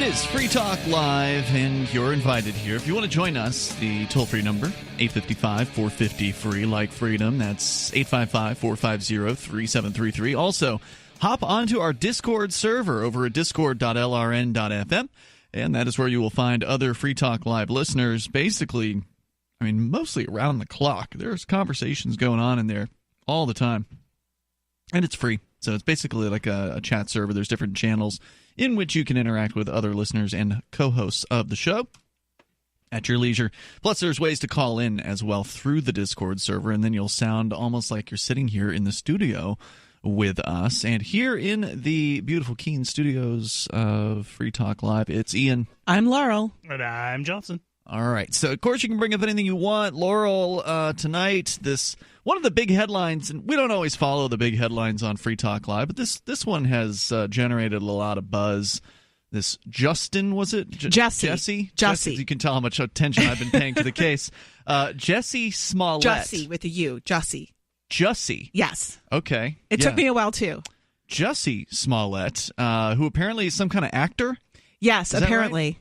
is Free Talk Live, and you're invited here. If you want to join us, the toll-free number, 855-450-FREE, like freedom. That's 855-450-3733. Also, hop onto our Discord server over at discord.lrn.fm, and that is where you will find other Free Talk Live listeners, basically, mostly around the clock. There's conversations going on in there all the time, and it's free. So it's basically like a chat server. There's different channels in which you can interact with other listeners and co-hosts of the show at your leisure. Plus, there's ways to call in as well through the Discord server, and then you'll sound almost like you're sitting here in the studio with us. And here in the beautiful Keene studios of Free Talk Live, it's Ian. I'm Laurel. And I'm Johnson. All right. So, of course, you can bring up anything you want. Laurel, tonight, one of the big headlines, and we don't always follow the big headlines on Free Talk Live, but this one has generated a lot of buzz. This Justin, was it? Jesse. You can tell how much attention I've been paying to the case. Jesse Smollett. Jesse with a U. Jesse. Yes. Okay. It took me a while, too. Jesse Smollett, who apparently is some kind of actor? Yes, apparently.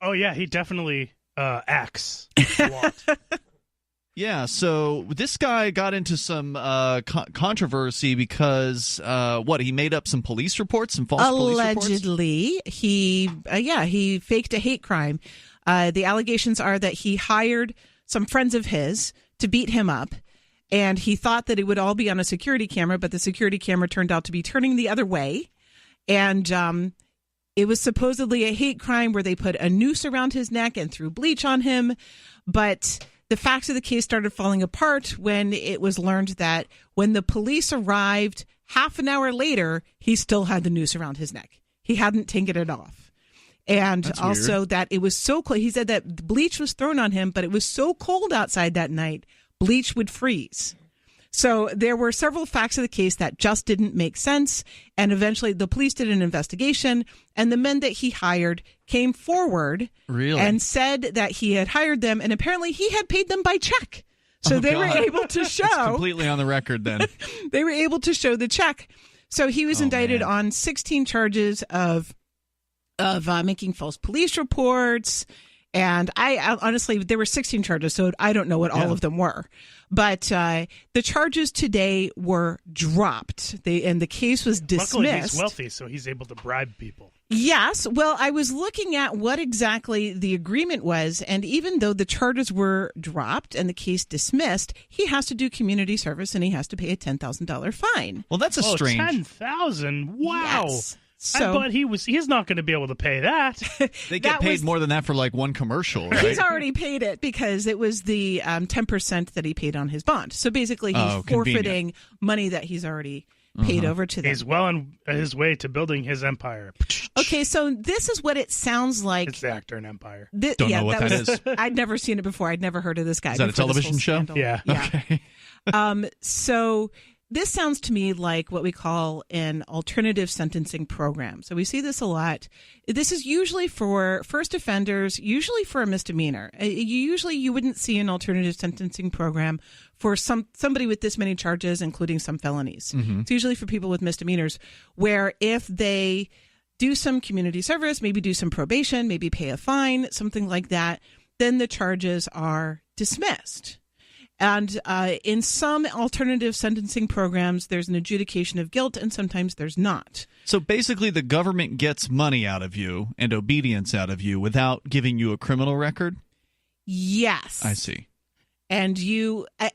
Right? Oh, yeah, he definitely acts a lot. Yeah, so this guy got into some controversy because, he made up some police reports, some false police reports? Allegedly, he faked a hate crime. The allegations are that he hired some friends of his to beat him up, and he thought that it would all be on a security camera, but the security camera turned out to be turning the other way, and it was supposedly a hate crime where they put a noose around his neck and threw bleach on him, but the facts of the case started falling apart when it was learned that when the police arrived half an hour later, he still had the noose around his neck. He hadn't taken it off. And That's also weird. that it was so cold. He said that bleach was thrown on him, but it was so cold outside that night, bleach would freeze. So there were several facts of the case that just didn't make sense. And eventually the police did an investigation, and the men that he hired came forward and said that he had hired them, and apparently he had paid them by check. So they were able to show. It's completely on the record then. They were able to show the check. So he was indicted on 16 charges of making false police reports. And I honestly, there were 16 charges, so I don't know what all of them were. But the charges today were dropped, and the case was dismissed. Luckily, he's wealthy, so he's able to bribe people. Yes. Well, I was looking at what exactly the agreement was, and even though the charges were dropped and the case dismissed, he has to do community service, and he has to pay a $10,000 fine. Well, that's a strange... $10,000? Wow. Yes. But he's not going to be able to pay that. They get paid more than that for like one commercial, right? He's already paid it because it was the 10% that he paid on his bond. So basically he's forfeiting money that he's already paid over to them. He's well on his way to building his empire. Okay, so this is what it sounds like. It's the actor in Empire. Don't know what that is. I'd never seen it before. I'd never heard of this guy. Is that a television show? Yeah. Okay. So this sounds to me like what we call an alternative sentencing program. So we see this a lot. This is usually for first offenders, usually for a misdemeanor. You wouldn't see an alternative sentencing program for somebody with this many charges, including some felonies. Mm-hmm. It's usually for people with misdemeanors, where if they do some community service, maybe do some probation, maybe pay a fine, something like that, then the charges are dismissed. And in some alternative sentencing programs, there's an adjudication of guilt, and sometimes there's not. So basically, the government gets money out of you and obedience out of you without giving you a criminal record? Yes. I see. And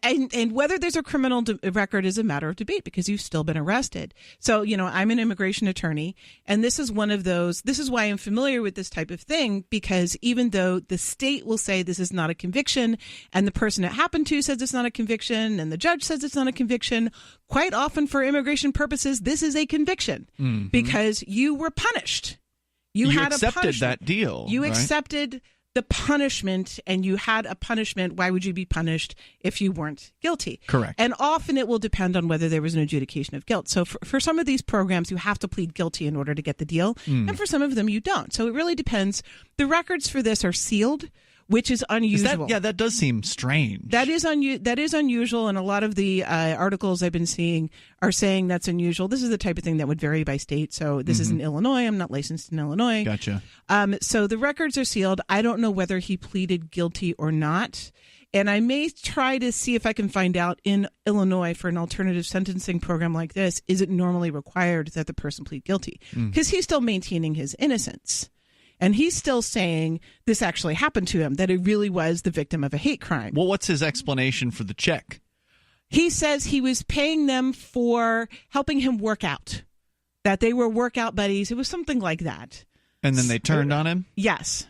and whether there's a criminal record is a matter of debate because you've still been arrested. So, I'm an immigration attorney, and this is one of those. This is why I'm familiar with this type of thing, because even though the state will say this is not a conviction, and the person it happened to says it's not a conviction, and the judge says it's not a conviction, quite often for immigration purposes, this is a conviction because you were punished. You had accepted that deal. You right? accepted the punishment, and you had a punishment. Why would you be punished if you weren't guilty? Correct. And often it will depend on whether there was an adjudication of guilt. So for some of these programs, you have to plead guilty in order to get the deal. And for some of them, you don't. So it really depends. The records for this are sealed, which is unusual. That does seem strange. That is unusual, and a lot of the articles I've been seeing are saying that's unusual. This is the type of thing that would vary by state. So this is in Illinois. I'm not licensed in Illinois. Gotcha. So the records are sealed. I don't know whether he pleaded guilty or not. And I may try to see if I can find out in Illinois for an alternative sentencing program like this, is it normally required that the person plead guilty? Because he's still maintaining his innocence. And he's still saying this actually happened to him, that it really was the victim of a hate crime. Well, what's his explanation for the check? He says he was paying them for helping him work out, that they were workout buddies. It was something like that. And then they turned on him? Yes.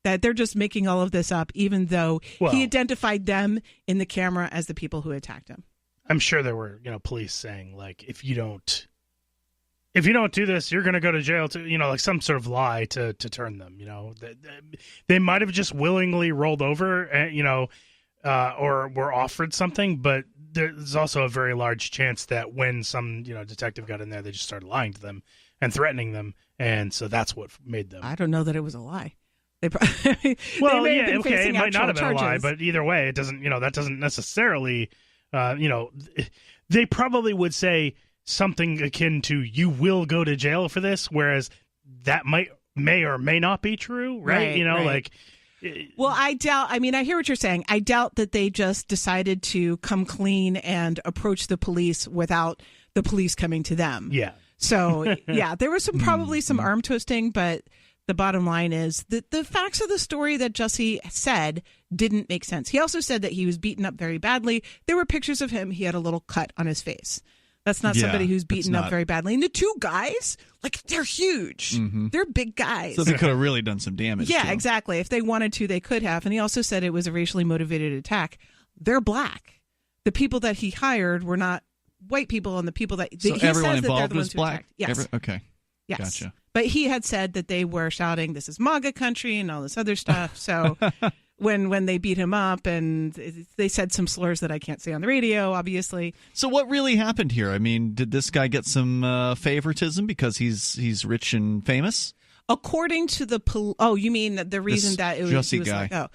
That they're just making all of this up, even though he identified them in the camera as the people who attacked him. I'm sure there were, police saying, like, if you don't do this, you're going to go to jail, to, like some sort of lie to turn them. They might have just willingly rolled over, or were offered something, but there's also a very large chance that when some detective got in there, they just started lying to them and threatening them, and so that's what made them. I don't know that it was a lie. It might not have been a lie, but either way, it doesn't. That doesn't necessarily. They probably would say something akin to "you will go to jail for this," whereas that may or may not be true, right? Right. Well, I doubt. I mean, I hear what you're saying. I doubt that they just decided to come clean and approach the police without the police coming to them. Yeah. So there was probably some arm twisting, but. The bottom line is that the facts of the story that Jussie said didn't make sense. He also said that he was beaten up very badly. There were pictures of him. He had a little cut on his face. That's not somebody who's beaten up very badly. And the two guys, they're huge. They're big guys. So they could have really done some damage. Yeah, exactly. If they wanted to, they could have. And he also said it was a racially motivated attack. They're black. The people that he hired were not white people, and the people that so he everyone says that they're involved the ones was who black. attacked. Yes. Okay. Yes. Gotcha. But he had said that they were shouting, "This is MAGA country" and all this other stuff. So when they beat him up, and they said some slurs that I can't say on the radio, obviously. So what really happened here? I mean, did this guy get some favoritism because he's rich and famous? According to the you mean the reason that it was Jussie guy?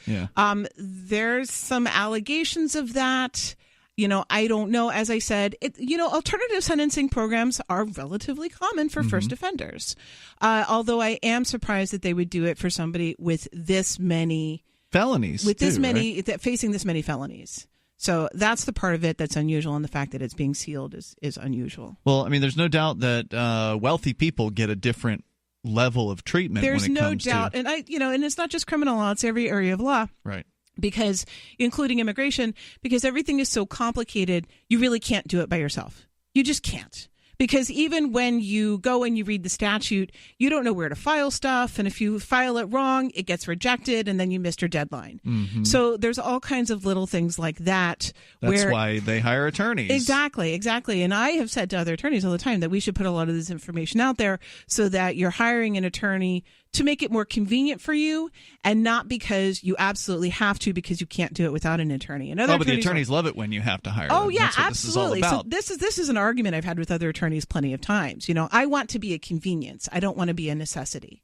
There's some allegations of that. I don't know. As I said, alternative sentencing programs are relatively common for first offenders. Although I am surprised that they would do it for somebody with this many felonies, facing this many felonies. So that's the part of it that's unusual, and the fact that it's being sealed is unusual. Well, I mean, there's no doubt that wealthy people get a different level of treatment. There's when it no comes doubt, to... and it's not just criminal law; it's every area of law, right? Because including immigration, because everything is so complicated, you really can't do it by yourself. You just can't. Because even when you go and you read the statute, you don't know where to file stuff. And if you file it wrong, it gets rejected, and then you missed your deadline. So there's all kinds of little things like that. That's why they hire attorneys. Exactly. And I have said to other attorneys all the time that we should put a lot of this information out there so that you're hiring an attorney to make it more convenient for you, and not because you absolutely have to, because you can't do it without an attorney. And but the attorneys love it when you have to hire them. Oh, yeah, That's what absolutely. This is all about. So this is an argument I've had with other attorneys plenty of times. I want to be a convenience. I don't want to be a necessity.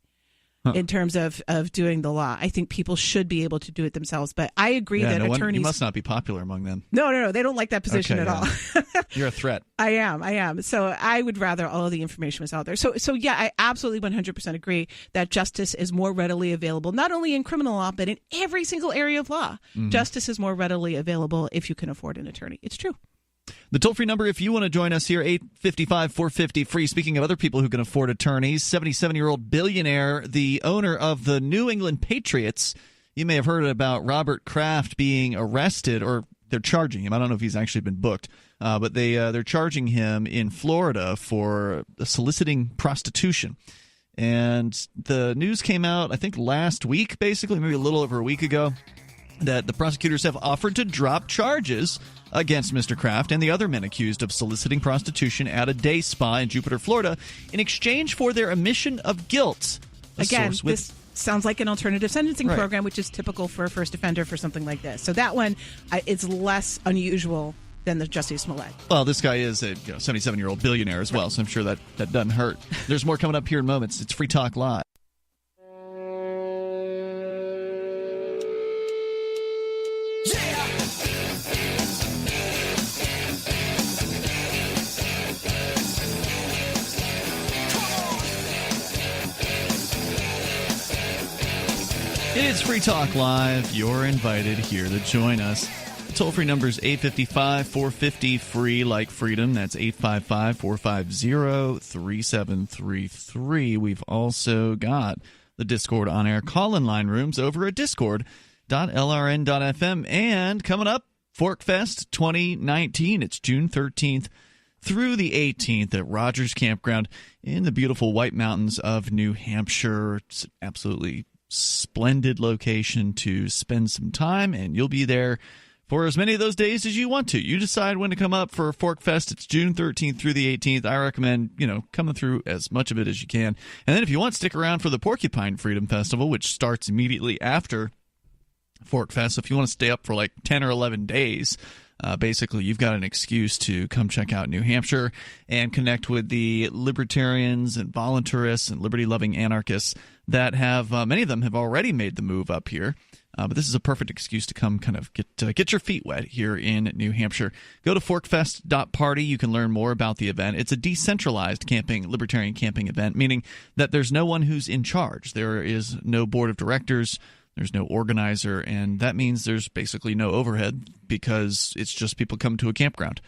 In terms of doing the law. I think people should be able to do it themselves. But I agree that attorneys... You must not be popular among them. No. They don't like that position at all. You're a threat. I am. So I would rather all of the information was out there. So yeah, I absolutely 100% agree that justice is more readily available, not only in criminal law, but in every single area of law. Justice is more readily available if you can afford an attorney. It's true. The toll-free number, if you want to join us here, 855-450-FREE. Speaking of other people who can afford attorneys, 77-year-old billionaire, the owner of the New England Patriots. You may have heard about Robert Kraft being arrested, or they're charging him. I don't know if he's actually been booked, but they're charging him in Florida for soliciting prostitution. And the news came out, I think, last week, basically, maybe a little over a week ago, that the prosecutors have offered to drop charges against Mr. Kraft and the other men accused of soliciting prostitution at a day spa in Jupiter, Florida, in exchange for their admission of guilt. Again, this sounds like an alternative sentencing program, which is typical for a first offender for something like this. So that one, it's less unusual than the Jussie Smollett. Well, this guy is a 77-year-old billionaire as well, so I'm sure that doesn't hurt. There's more coming up here in moments. It's Free Talk Live. It's Free Talk Live. You're invited here to join us. The toll-free number is 855-450-FREE, like freedom. That's 855-450-3733. We've also got the Discord on-air call-in line rooms over at discord.lrn.fm. And coming up, ForkFest 2019. It's June 13th through the 18th at Rogers Campground in the beautiful White Mountains of New Hampshire. It's absolutely splendid location to spend some time, and you'll be there for as many of those days as you want to. You decide when to come up for ForkFest. It's June 13th through the 18th. I recommend, coming through as much of it as you can. And then if you want, stick around for the Porcupine Freedom Festival, which starts immediately after ForkFest. So if you want to stay up for like 10 or 11 days, basically, you've got an excuse to come check out New Hampshire and connect with the libertarians and voluntarists and liberty-loving anarchists that have, many of them have already made the move up here. But this is a perfect excuse to come kind of get your feet wet here in New Hampshire. Go to forkfest.party. You can learn more about the event. It's a decentralized libertarian camping event, meaning that there's no one who's in charge. There is no board of directors. There's no organizer, and that means there's basically no overhead because it's just people come to a campground.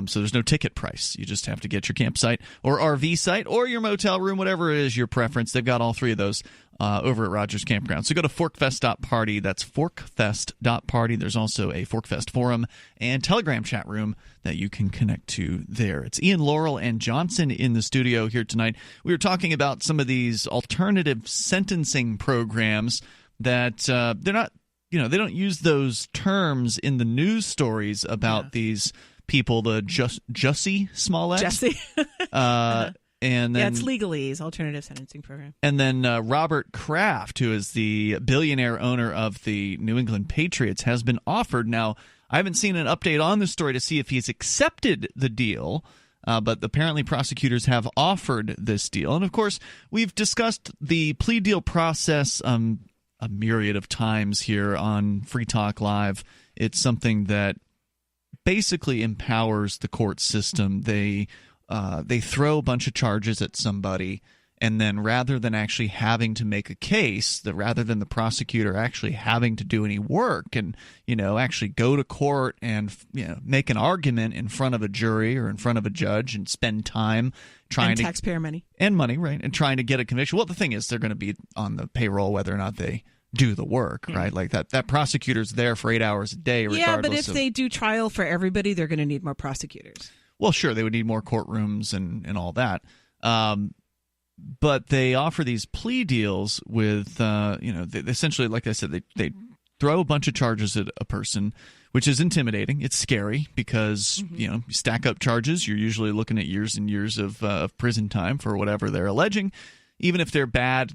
So there's no ticket price. You just have to get your campsite or RV site or your motel room, whatever it is your preference. They've got all three of those over at Rogers Campground. So go to forkfest.party. That's forkfest.party. There's also a Forkfest forum and Telegram chat room that you can connect to there. It's Ian, Laurel, and Johnson in the studio here tonight. We were talking about some of these alternative sentencing programs that they're not, they don't use those terms in the news stories about these people, the Jussie Smollett. Jesse. And then, it's legalese, alternative sentencing program. And then Robert Kraft, who is the billionaire owner of the New England Patriots, has been offered. Now, I haven't seen an update on this story to see if he's accepted the deal, but apparently prosecutors have offered this deal. And, of course, we've discussed the plea deal process a myriad of times here on Free Talk Live. It's something that basically empowers the court system. They throw a bunch of charges at somebody, and then rather than actually having to make a case, rather than the prosecutor actually having to do any work and actually go to court and make an argument in front of a jury or in front of a judge and spend time trying to taxpayer money and money, right, and trying to get a conviction. Well, the thing is, they're going to be on the payroll whether or not they do the work, right? Like that prosecutor's there for 8 hours a day regardless. Yeah, but if they do trial for everybody, they're going to need more prosecutors. Well, sure, they would need more courtrooms and all that. But they offer these plea deals with, they essentially, like I said, they throw a bunch of charges at a person, which is intimidating. It's scary because, you stack up charges. You're usually looking at years and years of prison time for whatever they're alleging. Even if they're bad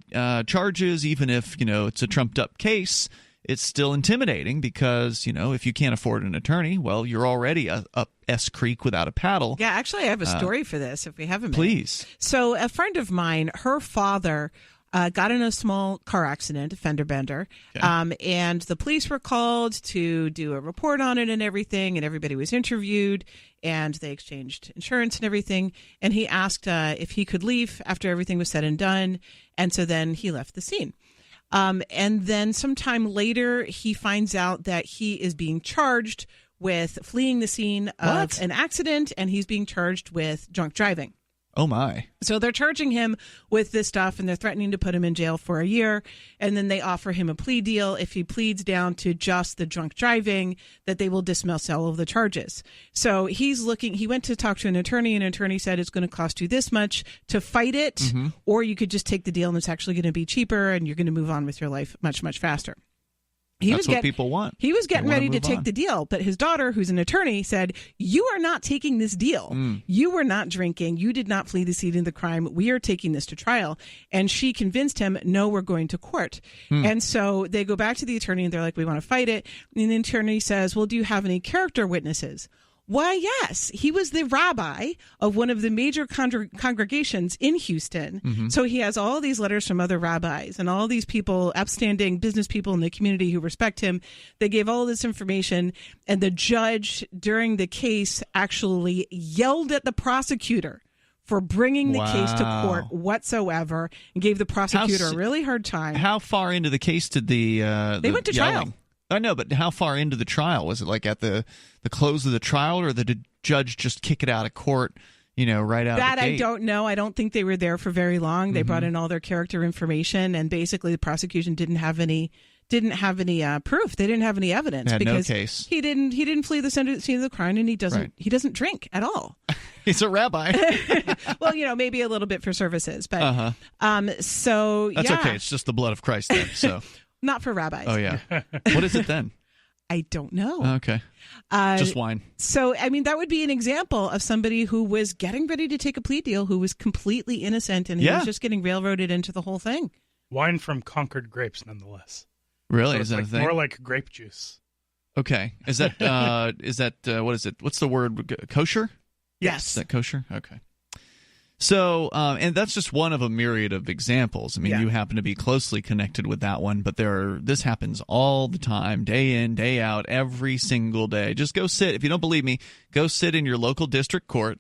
charges, even if, it's a trumped-up case, it's still intimidating because, if you can't afford an attorney, well, you're already up S Creek without a paddle. Yeah, actually, I have a story for this, if we have a minute. Please. So a friend of mine, her father got in a small car accident, a fender bender, and the police were called to do a report on it and everything, and everybody was interviewed, and they exchanged insurance and everything, and he asked if he could leave after everything was said and done, and so then he left the scene. And then sometime later, he finds out that he is being charged with fleeing the scene of an accident, and he's being charged with drunk driving. Oh, my. So they're charging him with this stuff, and they're threatening to put him in jail for a year. And then they offer him a plea deal. If he pleads down to just the drunk driving, that they will dismiss all of the charges. So he went to talk to an attorney, and an attorney said it's going to cost you this much to fight it, or you could just take the deal and it's actually going to be cheaper and you're going to move on with your life much, much faster. That's what people want. He was getting ready to take the deal, but his daughter, who's an attorney, said, "You are not taking this deal. You were not drinking. You did not flee the scene of the crime. We are taking this to trial." And she convinced him, "No, we're going to court." And so they go back to the attorney and they're like, "We want to fight it." And the attorney says, "Well, do you have any character witnesses?" Why, yes. He was the rabbi of one of the major congregations in Houston. So he has all these letters from other rabbis and all these people, upstanding business people in the community who respect him. They gave all this information, and the judge during the case actually yelled at the prosecutor for bringing the case to court whatsoever, and gave the prosecutor a really hard time. How far into the case did they went to trial? I know, but how far into the trial? Was it like at the close of the trial, or did the judge just kick it out of court, right out that of the gate? I don't know. I don't think they were there for very long. They brought in all their character information, and basically the prosecution didn't have any proof. They didn't have any evidence because no case. He didn't flee the scene of the crime, and he doesn't drink at all. He's a rabbi. Well, maybe a little bit for services, but so that's okay. It's just the blood of Christ then. So not for rabbis. Oh yeah. What is it then? I don't know. Okay. Just wine. So, that would be an example of somebody who was getting ready to take a plea deal, who was completely innocent, and he was just getting railroaded into the whole thing. Wine from conquered grapes, nonetheless. Really? So is that a thing? More like grape juice. Okay. Is that what is it? What's the word? Kosher? Yes. Is that kosher? Okay. So, and that's just one of a myriad of examples. You happen to be closely connected with that one, but this happens all the time, day in, day out, every single day. Just go sit. If you don't believe me, go sit in your local district court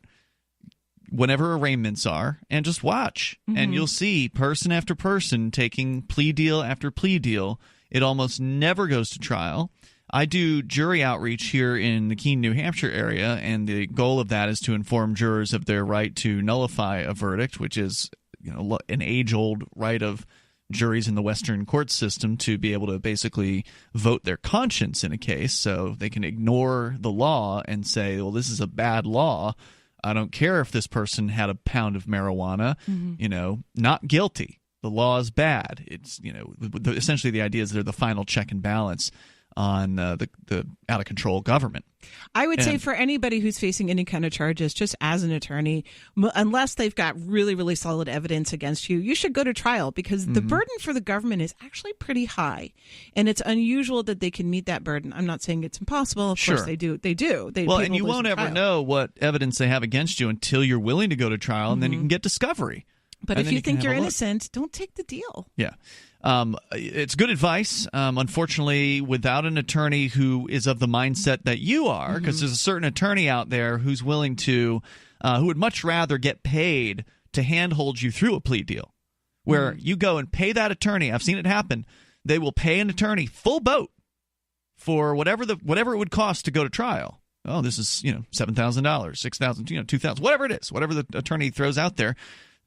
whenever arraignments are and just watch. And you'll see person after person taking plea deal after plea deal. It almost never goes to trial. I do jury outreach here in the Keene, New Hampshire area, and the goal of that is to inform jurors of their right to nullify a verdict, which is an age-old right of juries in the Western court system to be able to basically vote their conscience in a case, so they can ignore the law and say, well, this is a bad law. I don't care if this person had a pound of marijuana, not guilty. The law is bad. It's essentially the idea is they're the final check and balance on the out of control government. I would say for anybody who's facing any kind of charges, just as an attorney, unless they've got really, really solid evidence against you, you should go to trial, because the burden for the government is actually pretty high, and it's unusual that they can meet that burden. I'm not saying it's impossible. Of course they do. Well, and you won't ever know what evidence they have against you until you're willing to go to trial, and then you can get discovery. But if you think you're innocent, don't take the deal. Yeah. It's good advice. Unfortunately, without an attorney who is of the mindset that you are, because there's a certain attorney out there who's willing to, who would much rather get paid to handhold you through a plea deal, where you go and pay that attorney. I've seen it happen. They will pay an attorney full boat for whatever it would cost to go to trial. Oh, this is $7,000, $6,000, $2,000, whatever it is, whatever the attorney throws out there.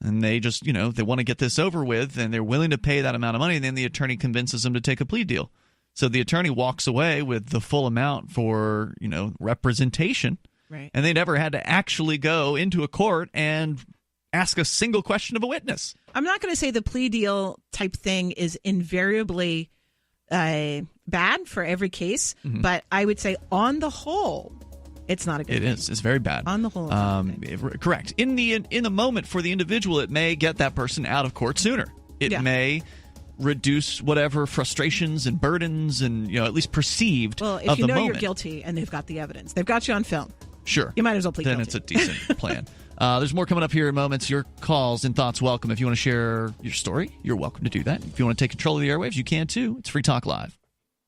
And they just, they want to get this over with, and they're willing to pay that amount of money, and then the attorney convinces them to take a plea deal. So the attorney walks away with the full amount for, representation. Right. And they never had to actually go into a court and ask a single question of a witness. I'm not going to say the plea deal type thing is invariably bad for every case, but I would say on the whole, it's not a good thing. It is. It's very bad. On the whole. Correct. In the moment for the individual, it may get that person out of court sooner. It may reduce whatever frustrations and burdens and, at least perceived Well, if you know you're guilty and they've got the evidence, they've got you on film. Sure. You might as well plead guilty. Then it's a decent plan. There's more coming up here in moments. Your calls and thoughts welcome. If you want to share your story, you're welcome to do that. If you want to take control of the airwaves, you can too. It's Free Talk Live.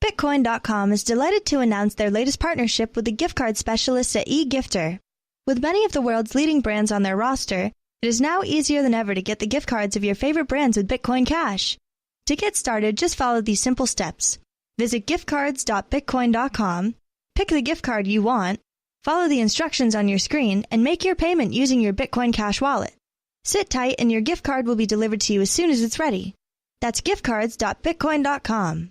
Bitcoin.com is delighted to announce their latest partnership with the gift card specialists at eGifter. With many of the world's leading brands on their roster, it is now easier than ever to get the gift cards of your favorite brands with Bitcoin Cash. To get started, just follow these simple steps. Visit giftcards.bitcoin.com, pick the gift card you want, follow the instructions on your screen, and make your payment using your Bitcoin Cash wallet. Sit tight and your gift card will be delivered to you as soon as it's ready. That's giftcards.bitcoin.com.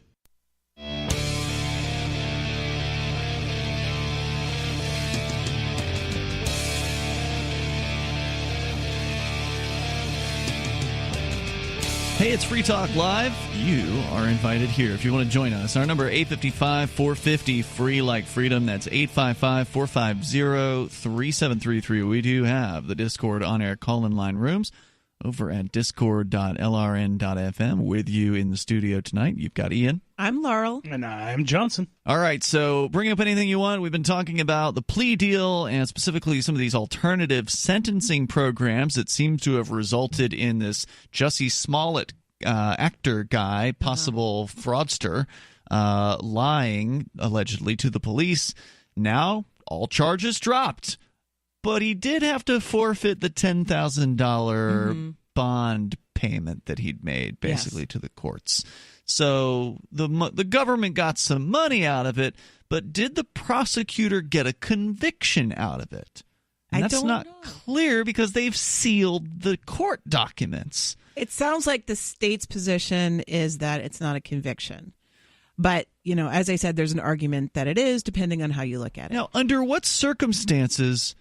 Hey, it's Free Talk Live. You are invited here if you want to join us. Our number 855-450, free like freedom. That's 855-450-3733. We do have the Discord on-air call-in line rooms over at discord.lrn.fm. With you in the studio tonight, you've got Ian. I'm Laurel. And I'm Johnson. All right, so bring up anything you want. We've been talking about the plea deal and specifically some of these alternative sentencing programs that seem to have resulted in this Jussie Smollett actor guy, possible fraudster, lying allegedly to the police. Now, all charges dropped. but he did have to forfeit the $10,000 bond payment that he'd made, basically, to the courts. So the government got some money out of it, but did the prosecutor get a conviction out of it? And that's not clear because they've sealed the court documents. It sounds like the state's position is that it's not a conviction. But, as I said, there's an argument that it is, depending on how you look at it. Now, under what circumstances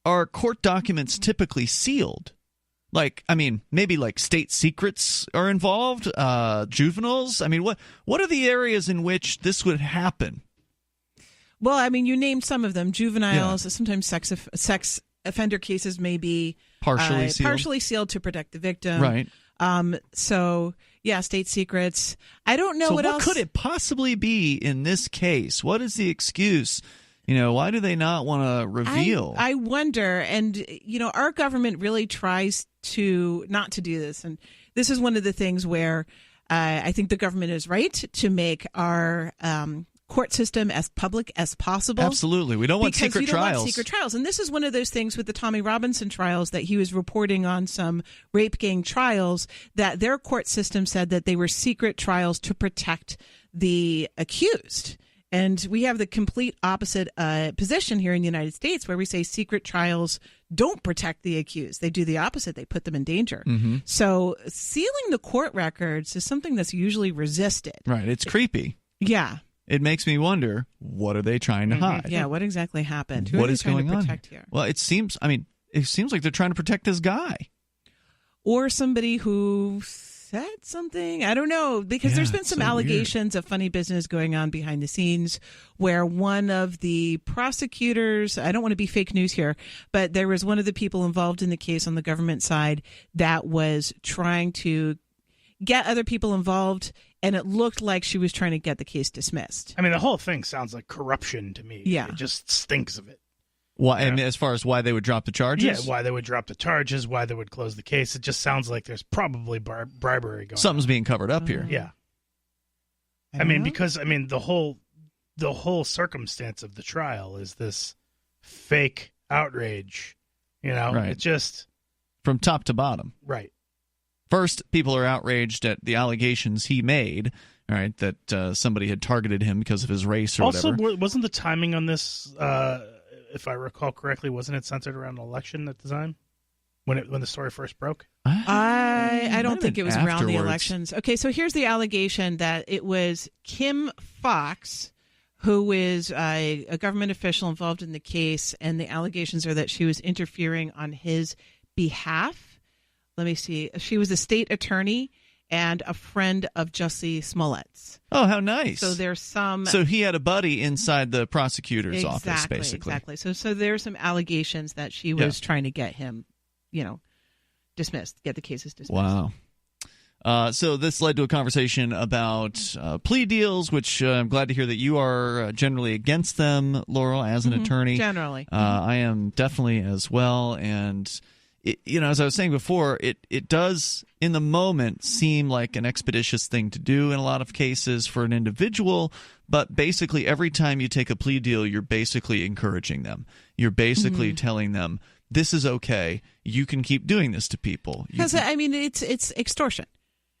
are court documents typically sealed? Maybe state secrets are involved, juveniles. What are the areas in which this would happen? Well, you named some of them. Juveniles, sometimes sex offender cases may be partially sealed to protect the victim. Right. State secrets. I don't know what else. Could it possibly be in this case? What is the excuse? Why do they not want to reveal? I wonder. And, our government really tries not to do this. And this is one of the things where I think the government is right to make our court system as public as possible. Absolutely. We don't want secret trials. Want secret trials. And this is one of those things with the Tommy Robinson trials that he was reporting on some rape gang trials that their court system said that they were secret trials to protect the accused. And we have the complete opposite position here in the United States where we say secret trials don't protect the accused. They do the opposite. They put them in danger. Mm-hmm. So sealing the court records is something that's usually resisted. Right. It's creepy. Yeah. It makes me wonder, what are they trying to hide? Yeah, what exactly happened? What is going on here? Well, it seems like they're trying to protect this guy. Or somebody who said something. I don't know, because there's been some allegations of funny business going on behind the scenes where one of the prosecutors, I don't want to be fake news here, but there was one of the people involved in the case on the government side that was trying to get other people involved, and it looked like she was trying to get the case dismissed. The whole thing sounds like corruption to me. Yeah. It just stinks of it. Why? And as far as why they would drop the charges? Yeah, why they would drop the charges, why they would close the case. It just sounds like there's probably bribery going on. Something's being covered up here. Yeah. Because the whole circumstance of the trial is this fake outrage. Right. It just from top to bottom. Right. First, people are outraged at the allegations he made, right, that somebody had targeted him because of his race or whatever. Also, wasn't the timing on this, if I recall correctly, wasn't it centered around an election at the time when the story first broke? I don't think it was afterwards. Around the elections. Okay, so here's the allegation that it was Kim Fox, who is a government official involved in the case, and the allegations are that she was interfering on his behalf. Let me see. She was a state attorney and a friend of Jussie Smollett's. Oh, how nice. So there's some... So he had a buddy inside the prosecutor's office, basically. Exactly. So there's some allegations that she was trying to get him, dismissed, get the cases dismissed. Wow. So this led to a conversation about plea deals, which I'm glad to hear that you are generally against them, Laurel, as an attorney. Generally. I am definitely as well, and... as I was saying before, it does, in the moment, seem like an expeditious thing to do in a lot of cases for an individual, but basically every time you take a plea deal, you're basically encouraging them. You're basically telling them, this is okay, you can keep doing this to people. Because, it's extortion.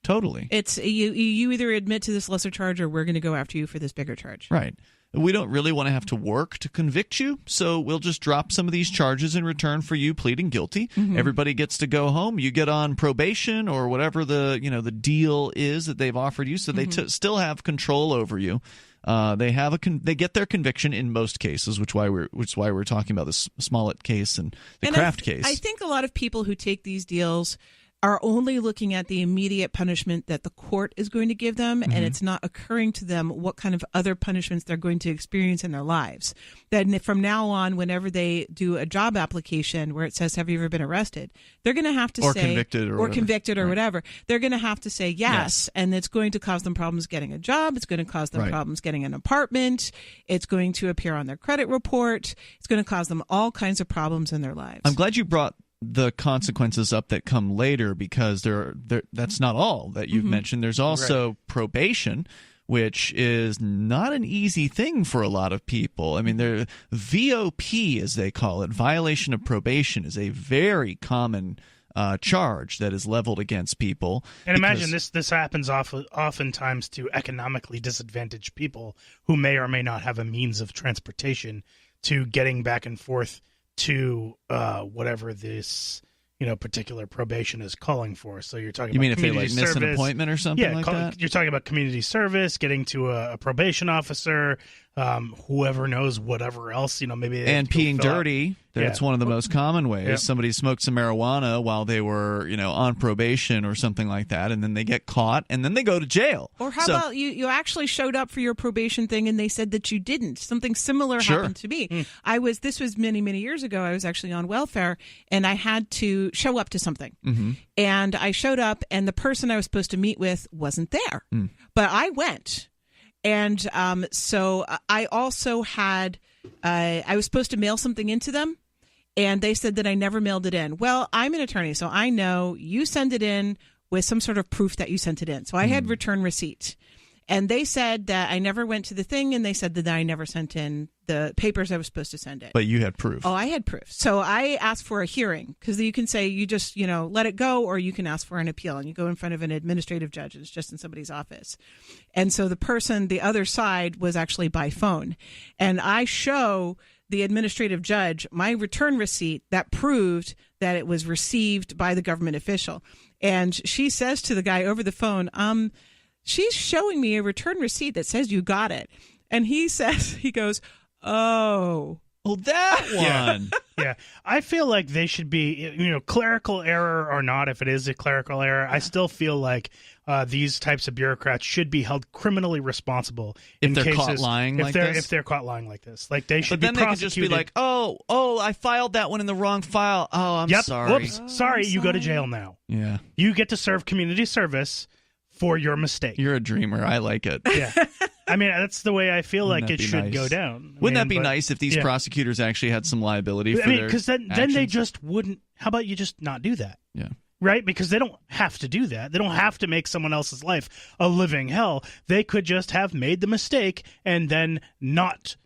Totally. It's you either admit to this lesser charge or we're going to go after you for this bigger charge. Right. We don't really want to have to work to convict you, so we'll just drop some of these charges in return for you pleading guilty. Everybody gets to go home. You get on probation or whatever the deal is that they've offered you, so they still have control over you. They get their conviction in most cases, which is why we're talking about this Smollett case and the Kraft case. I think a lot of people who take these deals are only looking at the immediate punishment that the court is going to give them, and it's not occurring to them what kind of other punishments they're going to experience in their lives. Then from now on, whenever they do a job application where it says, have you ever been arrested? They're going to have to say, convicted or whatever. They're going to have to say yes, and it's going to cause them problems getting a job. It's going to cause them problems getting an apartment. It's going to appear on their credit report. It's going to cause them all kinds of problems in their lives. I'm glad you brought the consequences up that come later, because that's not all that you've mentioned. There's also probation, which is not an easy thing for a lot of people. I mean, VOP, as they call it, violation of probation, is a very common charge that is leveled against people. And imagine this happens oftentimes to economically disadvantaged people who may or may not have a means of transportation to getting back and forth to whatever this particular probation is calling for. So you're talking. You about mean if they community miss service. an appointment or something like that? You're talking about community service, getting to a probation officer, whoever knows whatever else. Maybe they and peeing dirty. That's one of the most common ways. Yep. Somebody smoked some marijuana while they were, on probation or something like that, and then they get caught, and then they go to jail. Or how about you actually showed up for your probation thing, and they said that you didn't? Something similar happened to me. This was many, many years ago. I was actually on welfare, and I had to show up to something. Mm-hmm. And I showed up, and the person I was supposed to meet with wasn't there. But I went. And so I also had I was supposed to mail something into them, and they said that I never mailed it in. Well, I'm an attorney, so I know you send it in with some sort of proof that you sent it in. So I had return receipt. And they said that I never went to the thing, and they said that I never sent in the papers I was supposed to send in. But you had proof. Oh, I had proof. So I asked for a hearing, because you can say you just, let it go, or you can ask for an appeal, and you go in front of an administrative judge, and it's just in somebody's office. And so the other side was actually by phone. And I show the administrative judge my return receipt that proved that it was received by the government official. And she says to the guy over the phone, she's showing me a return receipt that says you got it. And he goes, oh. Oh, that one. Yeah. I feel like they should be, clerical error or not, if it is a clerical error, I still feel like these types of bureaucrats should be held criminally responsible if they're caught lying like this. If they're caught lying like this, like they should be prosecuted. But then they could just be like, "Oh, I filed that one in the wrong file. Oh, I'm sorry. Whoops, sorry. You go to jail now. Yeah, you get to serve community service for your mistake. You're a dreamer. I like it. Yeah." I mean, that's the way I feel like it should go down. Wouldn't that be nice if these prosecutors actually had some liability for their because then they just wouldn't. How about you just not do that? Yeah. Right? Because they don't have to do that. They don't have to make someone else's life a living hell. They could just have made the mistake and then not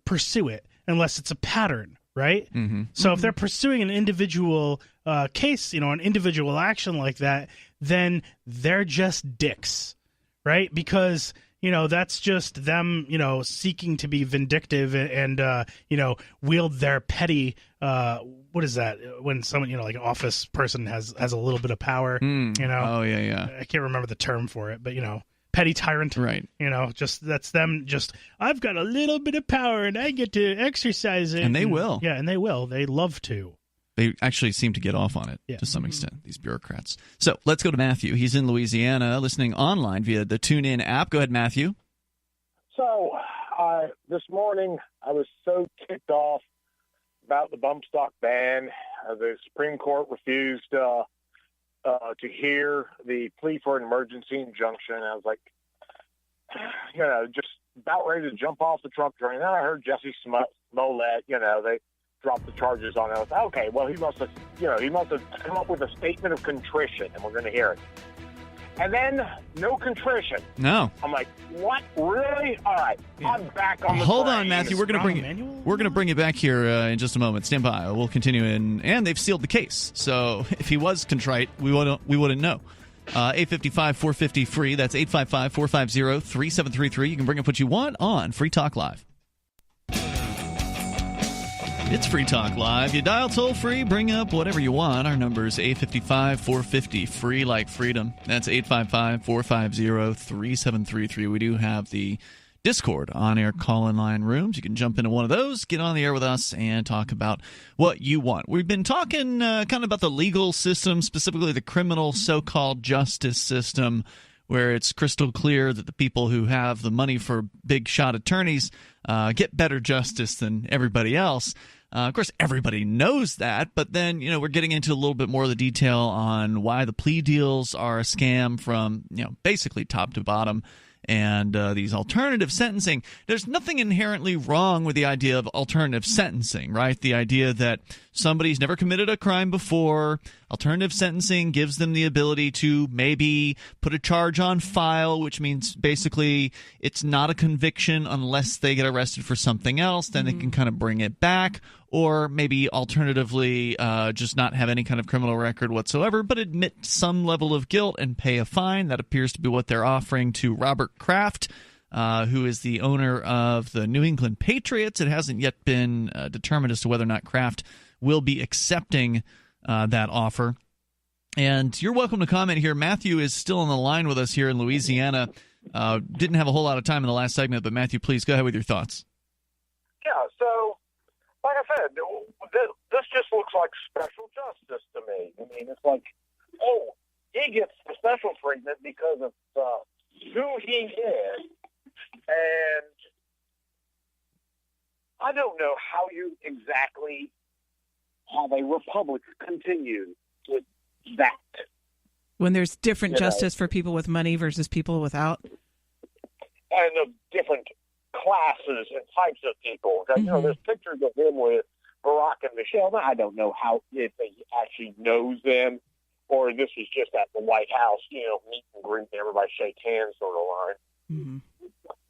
pursue it unless it's a pattern, right? Mm-hmm. So if they're pursuing an individual case, an individual action like that, then they're just dicks, right? Because that's just them, seeking to be vindictive and wield their petty. What is that? When someone, like an office person has a little bit of power, Oh, yeah. I can't remember the term for it, but petty tyrant, right? Just that's them. Just I've got a little bit of power and I get to exercise it, and they will. Yeah, and they will. They love to. They actually seem to get off on it to some extent, these bureaucrats. So let's go to Matthew. He's in Louisiana, listening online via the TuneIn app. Go ahead, Matthew. So this morning I was so ticked off about the bump stock ban. The Supreme Court refused to hear the plea for an emergency injunction. I was like, just about ready to jump off the Trump train. Then I heard Jesse Smollett, they dropped the charges on it. I was like, okay, well, he must have come up with a statement of contrition, and we're going to hear it. And then no contrition. No. I'm like, what? Really? All right. Yeah. I'm back on the Hold train. on, Matthew. We're going to bring you back here in just a moment. Stand by. We'll continue and they've sealed the case. So if he was contrite, we wouldn't know. 855-450-FREE. That's 855-450-3733. You can bring up what you want on Free Talk Live. It's Free Talk Live. You dial toll-free, bring up whatever you want. Our number is 855-450-FREE, like freedom. That's 855-450-3733. We do have the Discord on-air call-in line rooms. You can jump into one of those, get on the air with us, and talk about what you want. We've been talking kind of about the legal system, specifically the criminal so-called justice system, where it's crystal clear that the people who have the money for big-shot attorneys get better justice than everybody else. Of course, everybody knows that, but then, we're getting into a little bit more of the detail on why the plea deals are a scam from, basically top to bottom, and these alternative sentencing. There's nothing inherently wrong with the idea of alternative sentencing, right? The idea that somebody's never committed a crime before. Alternative sentencing gives them the ability to maybe put a charge on file, which means basically it's not a conviction unless they get arrested for something else. Then they can kind of bring it back. Or maybe alternatively just not have any kind of criminal record whatsoever, but admit some level of guilt and pay a fine. That appears to be what they're offering to Robert Kraft, who is the owner of the New England Patriots. It hasn't yet been determined as to whether or not Kraft will be accepting that offer. And you're welcome to comment here. Matthew is still on the line with us here in Louisiana. Didn't have a whole lot of time in the last segment, but Matthew, please go ahead with your thoughts. Yeah, so like I said, this just looks like special justice to me. I mean, it's like, oh, he gets the special treatment because of who he is. And I don't know how a republic continue with that. When there's different justice for people with money versus people without? And of different classes and types of people. You know, there's pictures of him with Barack and Michelle. Now, I don't know if he actually knows them or this was just at the White House, you know, meet and greet, everybody shake hands sort of line.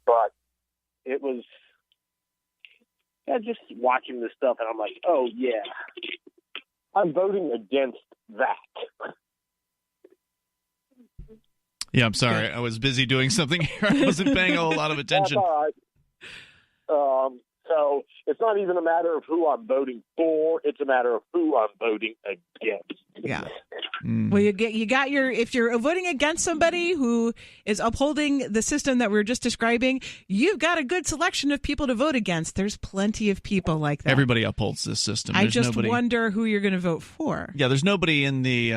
But it was just watching this stuff, and I'm like, oh, yeah, I'm voting against that. Yeah, I'm sorry. I was busy doing something here. I wasn't paying a whole lot of attention. That's all right. So it's not even a matter of who I'm voting for. It's a matter of who I'm voting against. Yeah. Well, if you're voting against somebody who is upholding the system that we were just describing, you've got a good selection of people to vote against. There's plenty of people like that. Everybody upholds this system. I just wonder who you're going to vote for. Yeah, there's nobody in the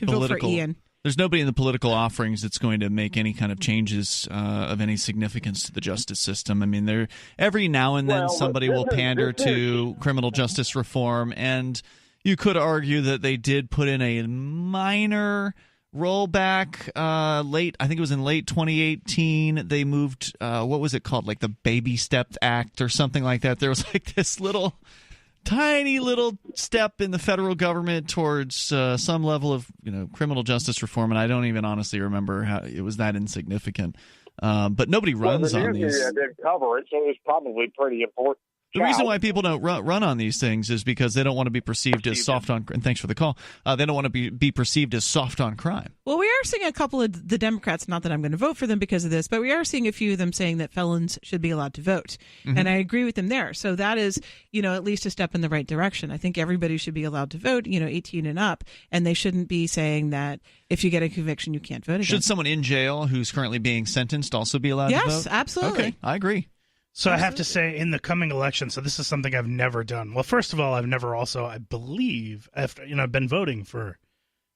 political. Vote for Ian. There's nobody in the political offerings that's going to make any kind of changes of any significance to the justice system. I mean, every now and then somebody will pander to criminal justice reform, and you could argue that they did put in a minor rollback late. I think it was in late 2018. They moved, what was it called, like the Baby Step Act or something like that. There was like this tiny little step in the federal government towards some level of criminal justice reform, and I don't even honestly remember how it was that insignificant. But nobody runs on these. Didn't cover it, so it was probably pretty important. The reason why people don't run on these things is because they don't want to be perceived as soft on. And thanks for the call. They don't want to be perceived as soft on crime. Well, we are seeing a couple of the Democrats. Not that I'm going to vote for them because of this, but we are seeing a few of them saying that felons should be allowed to vote, and I agree with them there. So that is, at least a step in the right direction. I think everybody should be allowed to vote. 18 and up, and they shouldn't be saying that if you get a conviction, you can't vote again. Should someone in jail who's currently being sentenced also be allowed to vote? Yes, absolutely. Okay, I agree. So I have to say, in the coming election, so this is something I've never done. Well, first of all, I've never also, I believe, after I've been voting for,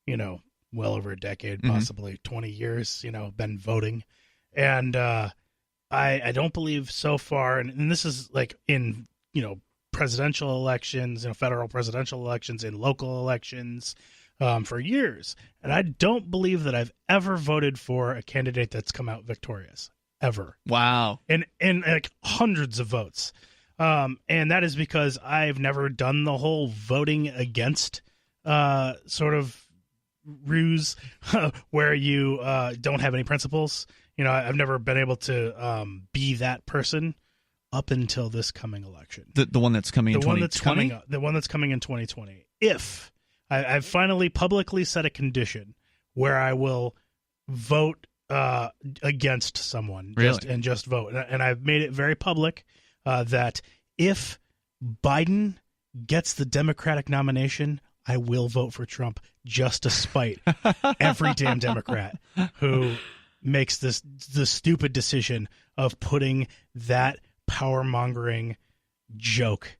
well over a decade, possibly 20 years, been voting. And I don't believe so far, and this is like in, presidential elections, federal presidential elections, in local elections for years. And I don't believe that I've ever voted for a candidate that's come out victorious. Ever. Wow. And like hundreds of votes. And that is because I've never done the whole voting against sort of ruse where you don't have any principles. I've never been able to be that person up until this coming election. The one that's coming in 2020? The one that's coming in 2020. If I've finally publicly set a condition where I will vote against someone, just vote, and I've made it very public that if Biden gets the Democratic nomination, I will vote for Trump just to spite every damn Democrat who makes the stupid decision of putting that power-mongering joke.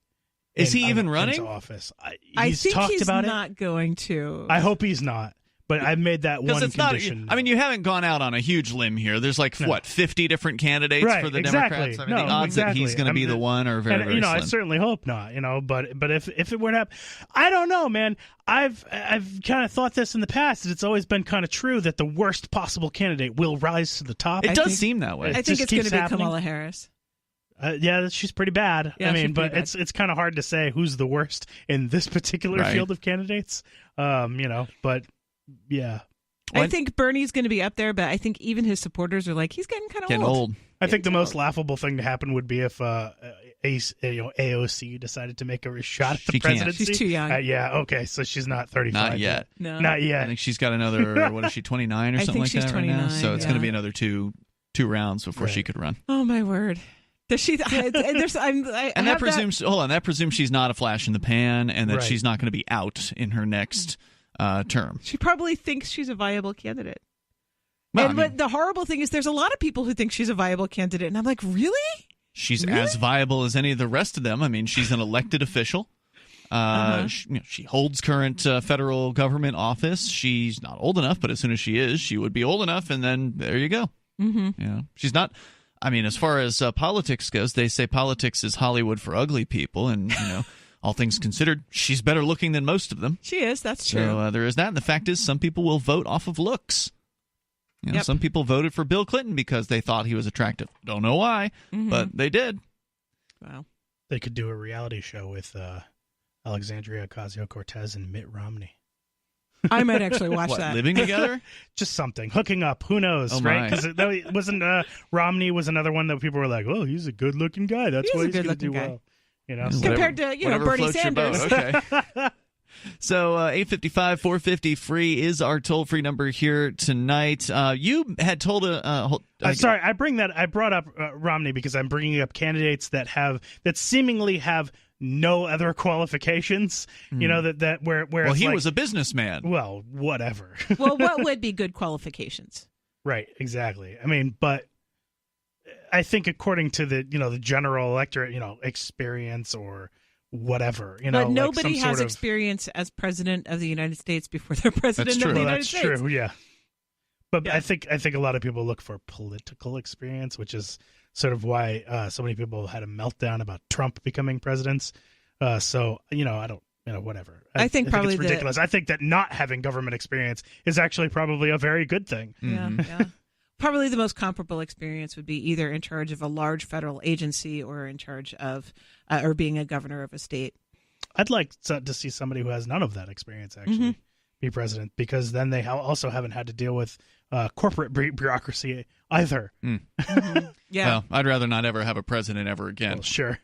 Is he even running? Office. I think talked he's about not going to. I hope he's not. But I've made that one condition. You haven't gone out on a huge limb here. There's 50 different candidates for the Democrats. I mean, the odds that he's going to be the one are very, very slim. I certainly hope not. But if it were to happen, I don't know, man. I've kind of thought this in the past. It's always been kind of true that the worst possible candidate will rise to the top. It does seem that way. I think it's going to be Kamala Harris. Yeah, she's pretty bad. Yeah, I mean, but bad. it's kind of hard to say who's the worst in this particular field of candidates. But yeah. I think Bernie's going to be up there, but I think even his supporters are like, he's getting kind of old. I think the most laughable thing to happen would be if AOC decided to make a shot at the presidency. She's too young. Okay, so she's not 35. Not yet. No. Not yet. I think she's got another, what is she, 29 or something like that 29, right now? So it's yeah. going to be another two rounds before she could run. Oh, my word. Does she? That presumes she's not a flash in the pan and that she's not going to be out in her next term. She probably thinks she's a viable candidate. Well, but the horrible thing is there's a lot of people who think she's a viable candidate. And I'm like, really? She's as viable as any of the rest of them. I mean, she's an elected official. She holds current federal government office. She's not old enough, but as soon as she is, she would be old enough, and then there you go. Mm-hmm. She's not. I mean, as far as politics goes, they say politics is Hollywood for ugly people, and all things considered, she's better looking than most of them. She is. That's true. So there is that. And the fact is, some people will vote off of looks. Some people voted for Bill Clinton because they thought he was attractive. Don't know why, but they did. Wow. They could do a reality show with Alexandria Ocasio-Cortez and Mitt Romney. I might actually watch that. Living together? Just something. Hooking up. Who knows, right? Because wasn't Romney was another one that people were like, oh, he's a good-looking guy. That's why he's going to do well. Compared to, Bernie Sanders. Okay. So 855-450 free is our toll-free number here tonight. You had told sorry, I brought up Romney because I'm bringing up candidates that seemingly have no other qualifications. Whereas he was a businessman. Well, whatever. Well, what would be good qualifications? Right, exactly. I mean, but I think according to the the general electorate, experience or whatever, but nobody has experience as president of the United States before they're president of the United States. That's true, yeah. But I think a lot of people look for political experience, which is sort of why so many people had a meltdown about Trump becoming president. So I don't, whatever. I think probably it's ridiculous. I think that not having government experience is actually probably a very good thing. Yeah. Probably the most comparable experience would be either in charge of a large federal agency or in charge of or being a governor of a state. I'd like to see somebody who has none of that experience actually be president, because then they also haven't had to deal with corporate bureaucracy either. Yeah. Well, I'd rather not ever have a president ever again. Well, sure.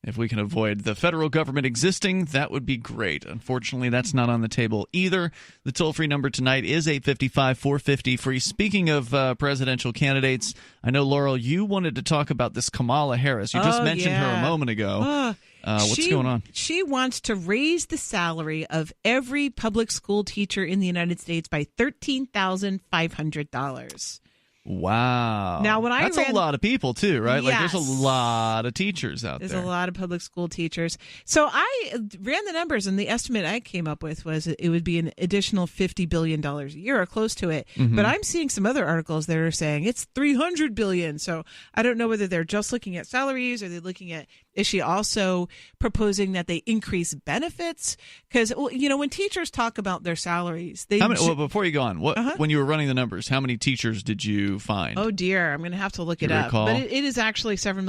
If we can avoid the federal government existing, that would be great. Unfortunately, that's not on the table either. The toll-free number tonight is 855-450-FREE. Speaking of presidential candidates, I know, Laurel, you wanted to talk about this Kamala Harris. You just mentioned her a moment ago. What's going on? She wants to raise the salary of every public school teacher in the United States by $13,500. Wow. Now, when That's a lot of people, too, right? Yes. Like, there's a lot of teachers out there. There's a lot of public school teachers. So I ran the numbers, and the estimate I came up with was it would be an additional $50 billion a year or close to it. But I'm seeing some other articles that are saying it's $300 billion. So I don't know whether they're just looking at salaries or they're looking at, is she also proposing that they increase benefits? Because, when teachers talk about their salaries, before you go on, when you were running the numbers, how many teachers did you find? Oh, dear. I'm going to have to look it up. But it is actually several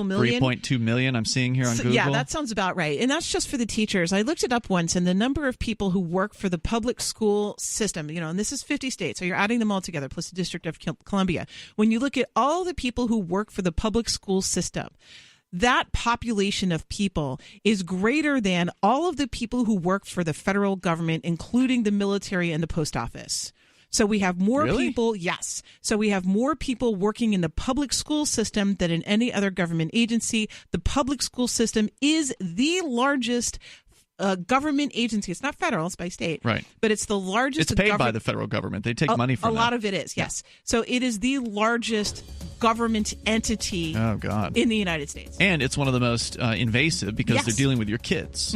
million. 3.2 million I'm seeing here on Google. Yeah, that sounds about right. And that's just for the teachers. I looked it up once, and the number of people who work for the public school system, and this is 50 states, so you're adding them all together, plus the District of Columbia. When you look at all the people who work for the public school system, that population of people is greater than all of the people who work for the federal government, including the military and the post office. So we have more people, yes. So we have more people working in the public school system than in any other government agency. The public school system is the largest government agency. It's not federal, it's by state. Right. But it's the largest. It's paid by the federal government. They take money from it. A lot of it is, yes. So it is the largest government entity in the United States. And it's one of the most invasive because they're dealing with your kids.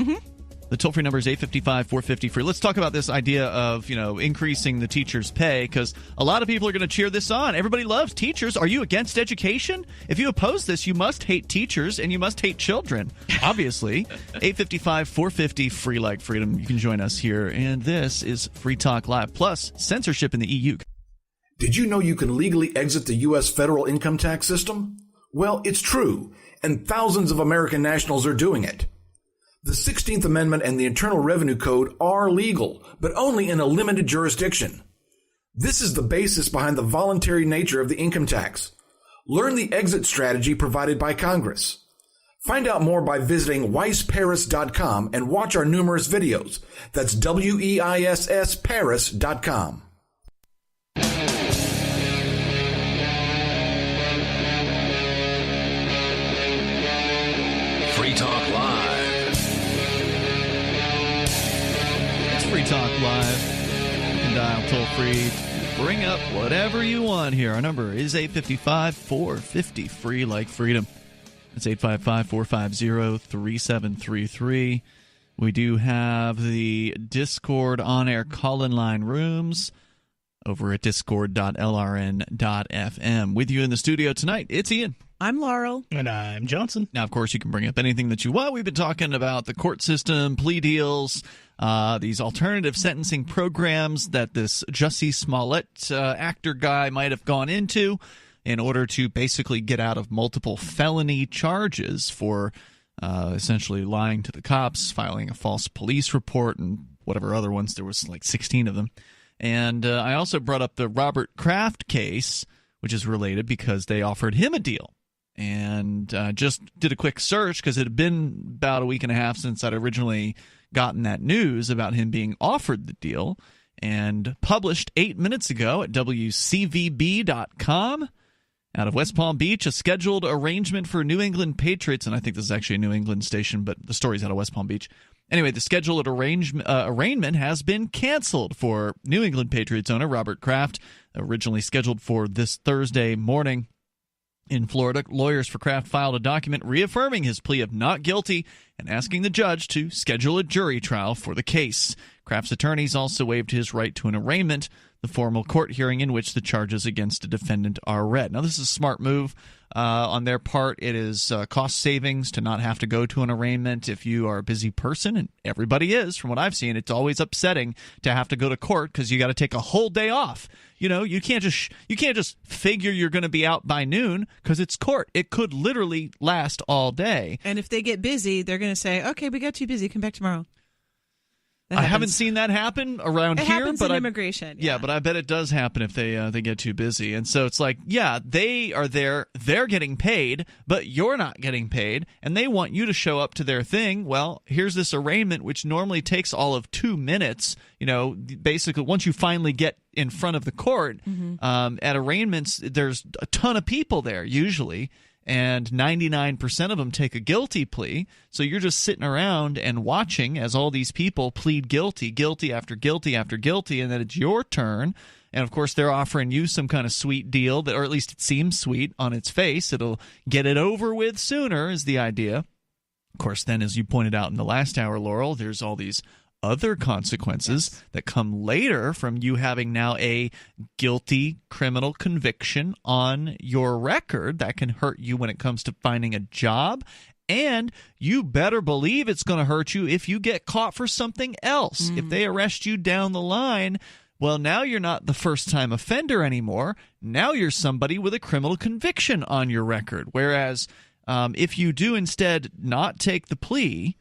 The toll-free number is 855-450-FREE. Let's talk about this idea of, increasing the teachers' pay, because a lot of people are going to cheer this on. Everybody loves teachers. Are you against education? If you oppose this, you must hate teachers and you must hate children, obviously. 855-450-FREE like freedom. You can join us here. And this is Free Talk Live, plus censorship in the EU. Did you know you can legally exit the U.S. federal income tax system? Well, it's true, and thousands of American nationals are doing it. The 16th Amendment and the Internal Revenue Code are legal, but only in a limited jurisdiction. This is the basis behind the voluntary nature of the income tax. Learn the exit strategy provided by Congress. Find out more by visiting weissparis.com and watch our numerous videos. That's WEISS Paris.com. Free Talk Live. It's Free Talk Live. You can dial toll free to bring up whatever you want here. Our number is 855-450 free like freedom. It's 855-450-3733. We do have the Discord on-air call-in line rooms over at discord.lrn.fm. With you in the studio tonight, it's Ian. I'm Laurel. And I'm Johnson. Now, of course, you can bring up anything that you want. We've been talking about the court system, plea deals, these alternative sentencing programs that this Jussie Smollett actor guy might have gone into in order to basically get out of multiple felony charges for essentially lying to the cops, filing a false police report, and whatever other ones. There was like 16 of them. And I also brought up the Robert Kraft case, which is related because they offered him a deal. And just did a quick search because it had been about a week and a half since I'd originally gotten that news about him being offered the deal, and published 8 minutes ago at WCVB.com out of West Palm Beach, a scheduled arrangement for New England Patriots, and I think this is actually a New England station, but the story's out of West Palm Beach. Anyway, the scheduled arraignment has been canceled for New England Patriots owner Robert Kraft, originally scheduled for this Thursday morning. In Florida, lawyers for Kraft filed a document reaffirming his plea of not guilty and asking the judge to schedule a jury trial for the case. Kraft's attorneys also waived his right to an arraignment, the formal court hearing in which the charges against a defendant are read. Now, this is a smart move on their part. It is cost savings to not have to go to an arraignment if you are a busy person, and everybody is. From what I've seen, it's always upsetting to have to go to court because you got to take a whole day off. You know, you can't just figure you're going to be out by noon because it's court. It could literally last all day. And if they get busy, they're going to say, "Okay, we got too busy. Come back tomorrow." I haven't seen that happen around here, happens but in immigration. Yeah, but I bet it does happen if they get too busy. And so it's like, yeah, they are there, they're getting paid, but you're not getting paid, and they want you to show up to their thing. Well, here's this arraignment, which normally takes all of 2 minutes. You know, basically, once you finally get in front of the court, at arraignments, there's a ton of people there usually. And 99% of them take a guilty plea. So you're just sitting around and watching as all these people plead guilty after guilty after guilty, and then it's your turn. And, of course, they're offering you some kind of sweet deal, or at least it seems sweet on its face. It'll get it over with sooner is the idea. Of course, then, as you pointed out in the last hour, Laurel, there's all these other consequences that come later from you having now a guilty criminal conviction on your record that can hurt you when it comes to finding a job. And you better believe it's going to hurt you if you get caught for something else. If they arrest you down the line, well, now you're not the first-time offender anymore. Now you're somebody with a criminal conviction on your record. Whereas if you do instead not take the plea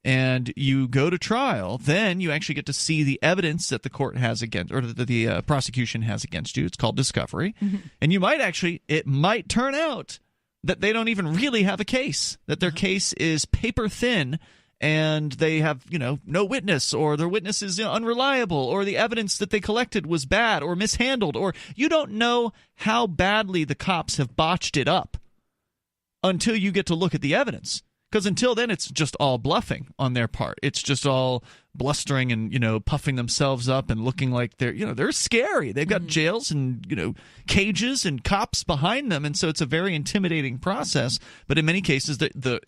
and you go to trial, then you actually get to see the evidence that the court has against, or that the prosecution has against you. It's called discovery. And you might actually, it might turn out that they don't even really have a case, that their case is paper thin and they have, no witness, or their witness is unreliable, or the evidence that they collected was bad or mishandled, or you don't know how badly the cops have botched it up until you get to look at the evidence. Because until then, it's just all bluffing on their part. It's just all blustering and, puffing themselves up and looking like they're scary. They've got jails and, cages and cops behind them. And so it's a very intimidating process. But in many cases, the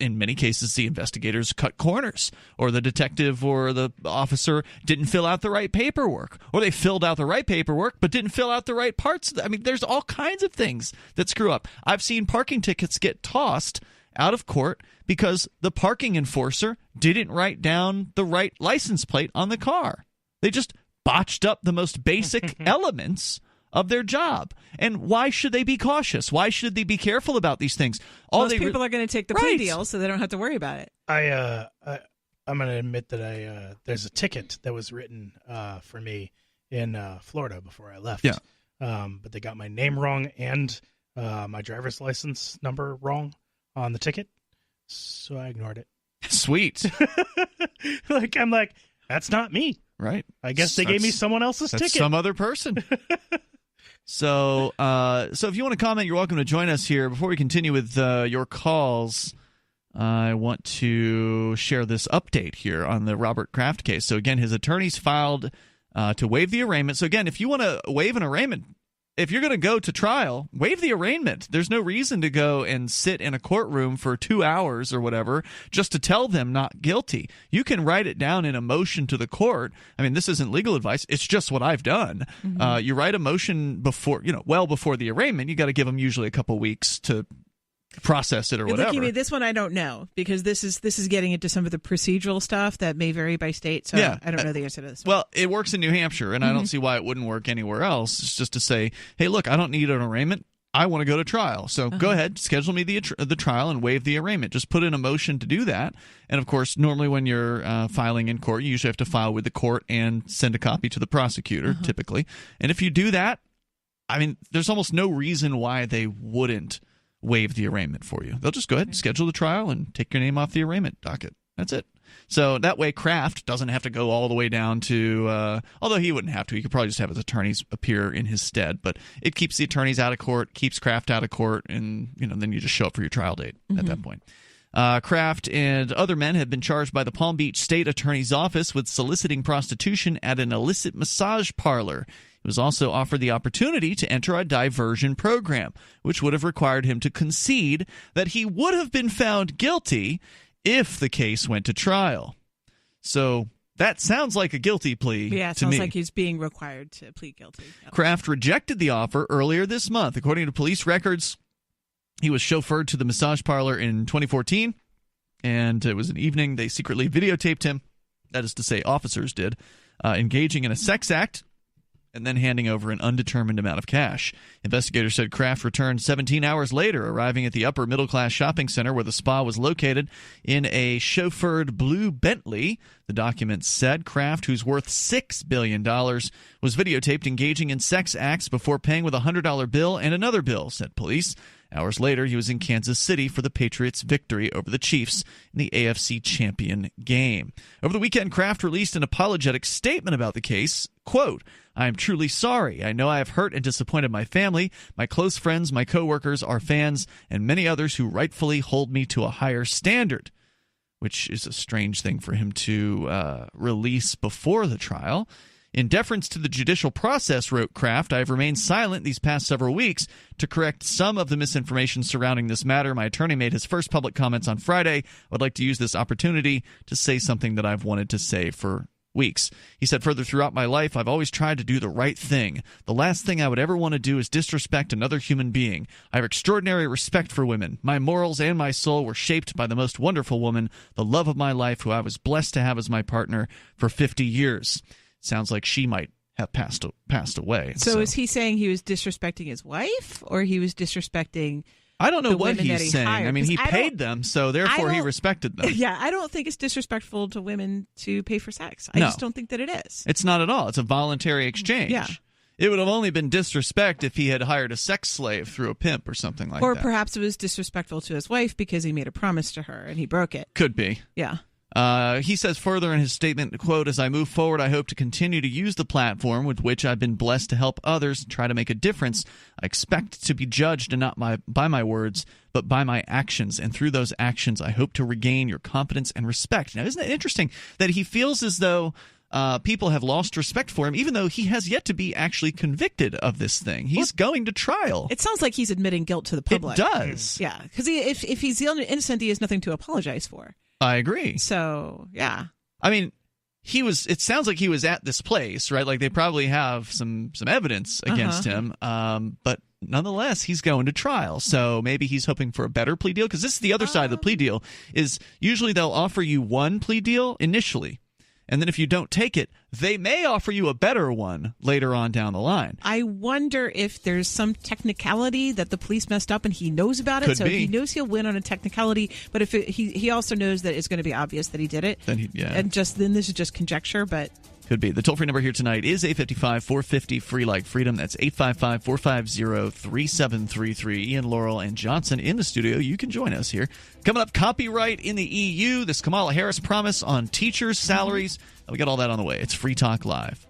investigators cut corners, or the detective or the officer didn't fill out the right paperwork, or they filled out the right paperwork but didn't fill out the right parts. I mean, there's all kinds of things that screw up. I've seen parking tickets get tossed out of court because the parking enforcer didn't write down the right license plate on the car. They just botched up the most basic elements of their job. And why should they be cautious? Why should they be careful about these things? Most people are going to take the plea Right. deal, so they don't have to worry about it. I'm going to admit that there's a ticket that was written for me in Florida before I left. Yeah. But they got my name wrong and my driver's license number wrong on the ticket, so I ignored it. Sweet. I'm like, that's not me. Right. I guess they gave me someone else's That's ticket. some other person. So if you want to comment, you're welcome to join us here. Before we continue with your calls, I want to share this update here on the Robert Kraft case. So again, his attorneys filed to waive the arraignment. So again, if you want to waive an arraignment, if you're going to go to trial, waive the arraignment. There's no reason to go and sit in a courtroom for 2 hours or whatever just to tell them not guilty. You can write it down in a motion to the court. I mean, this isn't legal advice. It's just what I've done. You write a motion before, well before the arraignment. You got to give them usually a couple weeks to process it or You're whatever. looking at me, this one I don't know, because this is getting into some of the procedural stuff that may vary by state. So Yeah. I don't know the answer to this one. Well, it works in New Hampshire, and I don't see why it wouldn't work anywhere else. It's just to say, hey, look, I don't need an arraignment. I want to go to trial. So go ahead, schedule me the trial and waive the arraignment. Just put in a motion to do that. And, of course, normally when you're filing in court, you usually have to file with the court and send a copy to the prosecutor, typically. And if you do that, I mean, there's almost no reason why they wouldn't waive the arraignment for you. They'll just go ahead and schedule the trial and take your name off the arraignment docket. That's it. So that way Kraft doesn't have to go all the way down to although he wouldn't have to. He could probably just have his attorneys appear in his stead. But it keeps the attorneys out of court, keeps Kraft out of court, and then you just show up for your trial date at that point. Kraft and other men have been charged by the Palm Beach State Attorney's Office with soliciting prostitution at an illicit massage parlor. He was also offered the opportunity to enter a diversion program, which would have required him to concede that he would have been found guilty if the case went to trial. So that sounds like a guilty plea yeah, it to sounds me. like he's being required to plead guilty. Yep. Kraft rejected the offer earlier this month. According to police records, he was chauffeured to the massage parlor in 2014, and it was an evening. They secretly videotaped him, that is to say officers did, engaging in a sex act and then handing over an undetermined amount of cash. Investigators said Kraft returned 17 hours later, arriving at the upper middle-class shopping center where the spa was located in a chauffeured blue Bentley. The documents said Kraft, who's worth $6 billion, was videotaped engaging in sex acts before paying with a $100 bill and another bill, said police. Hours later, he was in Kansas City for the Patriots' victory over the Chiefs in the AFC Champion game. Over the weekend, Kraft released an apologetic statement about the case. Quote, "I am truly sorry. I know I have hurt and disappointed my family, my close friends, my coworkers, our fans, and many others who rightfully hold me to a higher standard," which is a strange thing for him to release before the trial. "In deference to the judicial process," wrote Kraft, "I have remained silent these past several weeks to correct some of the misinformation surrounding this matter. My attorney made his first public comments on Friday. I would like to use this opportunity to say something that I've wanted to say for weeks." He said further, "Throughout my life, I've always tried to do the right thing. The last thing I would ever want to do is disrespect another human being. I have extraordinary respect for women. My morals and my soul were shaped by the most wonderful woman, the love of my life, who I was blessed to have as my partner for 50 years. Sounds like she might have passed away. So is he saying he was disrespecting his wife, or he was disrespecting? I don't know the what women that he's he saying. hired? I mean, he 'Cause paid them, so therefore he respected them. Yeah, I don't think it's disrespectful to women to pay for sex. I No. just don't think that it is. It's not at all. It's a voluntary exchange. Yeah. It would have only been disrespect if he had hired a sex slave through a pimp or something like Or that. perhaps it was disrespectful to his wife because he made a promise to her and he broke it. Could be. Yeah. He says further in his statement, quote, "As I move forward, I hope to continue to use the platform with which I've been blessed to help others try to make a difference. I expect to be judged and not by my words, but by my actions. And through those actions, I hope to regain your confidence and respect." Now, isn't it interesting that he feels as though people have lost respect for him, even though he has yet to be actually convicted of this thing? He's going to trial. It sounds like he's admitting guilt to the public. It does. Yeah, because if he's innocent, he has nothing to apologize for. I agree. So, yeah. I mean, it sounds like he was at this place, right? Like they probably have some evidence against him. But nonetheless, he's going to trial. So maybe he's hoping for a better plea deal, because this is the other side of the plea deal, is usually they'll offer you one plea deal initially. And then if you don't take it, they may offer you a better one later on down the line. I wonder if there's some technicality that the police messed up and he knows about it. Could so be. he knows he'll win on a technicality, but if he also knows that it's going to be obvious that he did it. Then And then this is just conjecture, but could be. The toll-free number here tonight is 855-450 free like freedom. That's 855-450-3733. Ian, Laurel, and Johnson in the studio. You can join us here. Coming up, copyright in the EU. This Kamala Harris promise on teachers' salaries. We got all that on the way. It's Free Talk Live.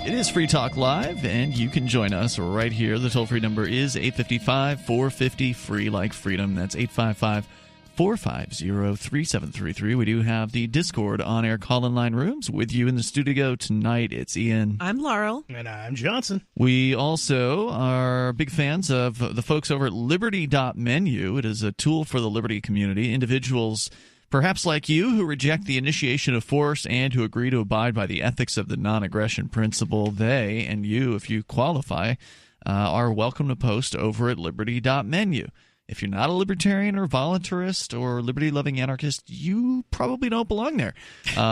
It is Free Talk Live, and you can join us right here. The toll-free number is 855-450 free like freedom. That's 855-450-3733. We do have the Discord on-air call-in line rooms. With you in the studio tonight, it's Ian. I'm Laurel. And I'm Johnson. We also are big fans of the folks over at Liberty.menu. It is a tool for the Liberty community. Individuals perhaps like you, who reject the initiation of force and who agree to abide by the ethics of the non-aggression principle, they and you, if you qualify, are welcome to post over at Liberty.menu. If you're not a libertarian or voluntarist or liberty-loving anarchist, you probably don't belong there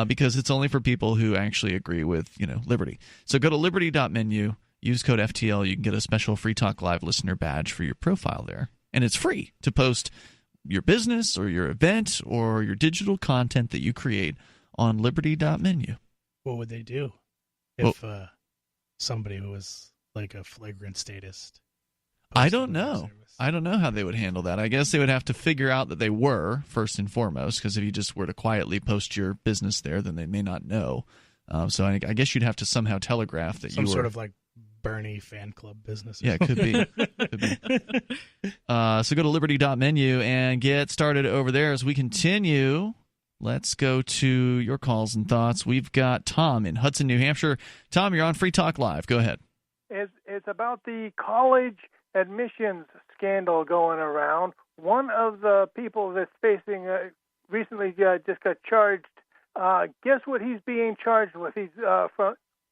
because it's only for people who actually agree with, liberty. So go to Liberty.menu, use code FTL. You can get a special Free Talk Live listener badge for your profile there. And it's free to post your business or your event or your digital content that you create on Liberty.menu. What would they do if somebody who was like a flagrant statist? I don't know. I don't know how they would handle that. I guess they would have to figure out that they were, first and foremost, because if you just were to quietly post your business there, then they may not know. So I guess you'd have to somehow telegraph that Some you were... sort of like Bernie fan club business. Yeah, it could be. So go to Liberty.menu and get started over there. As we continue, let's go to your calls and thoughts. We've got Tom in Hudson, New Hampshire. Tom, you're on Free Talk Live. Go ahead. It's about the college admissions scandal going around. One of the people that's facing recently just got charged. Guess what he's being charged with? He's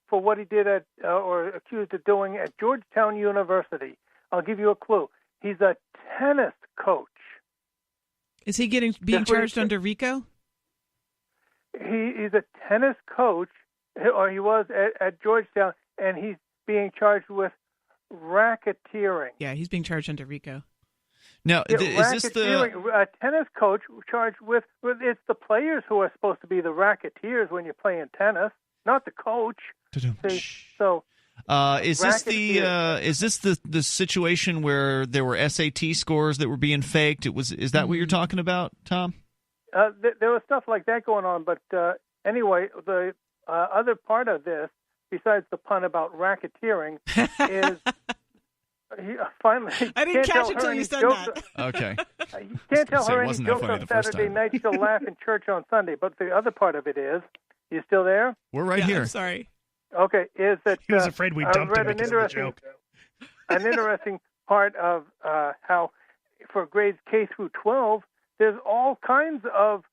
for what he did at or accused of doing at Georgetown University. I'll give you a clue. He's a tennis coach. Is he being charged under RICO? He's a tennis coach, or he was at Georgetown, and he's being charged with racketeering. Yeah, he's being charged under RICO. Now, is this a tennis coach charged with? It's the players who are supposed to be the racketeers when you're playing tennis, not the coach. So, is this the situation where there were SAT scores that were being faked? Is that what you're talking about, Tom? There was stuff like that going on, but anyway, the other part of this, besides the pun about racketeering, is he finally. I didn't catch it until you said that. Okay. You can't tell her any jokes on Saturday night. She'll laugh in church on Sunday. But the other part of it is, you still there? We're right here. I'm sorry. Okay, is that he was afraid we dumped him because of the joke. An interesting part of how for grades K through 12, there's all kinds of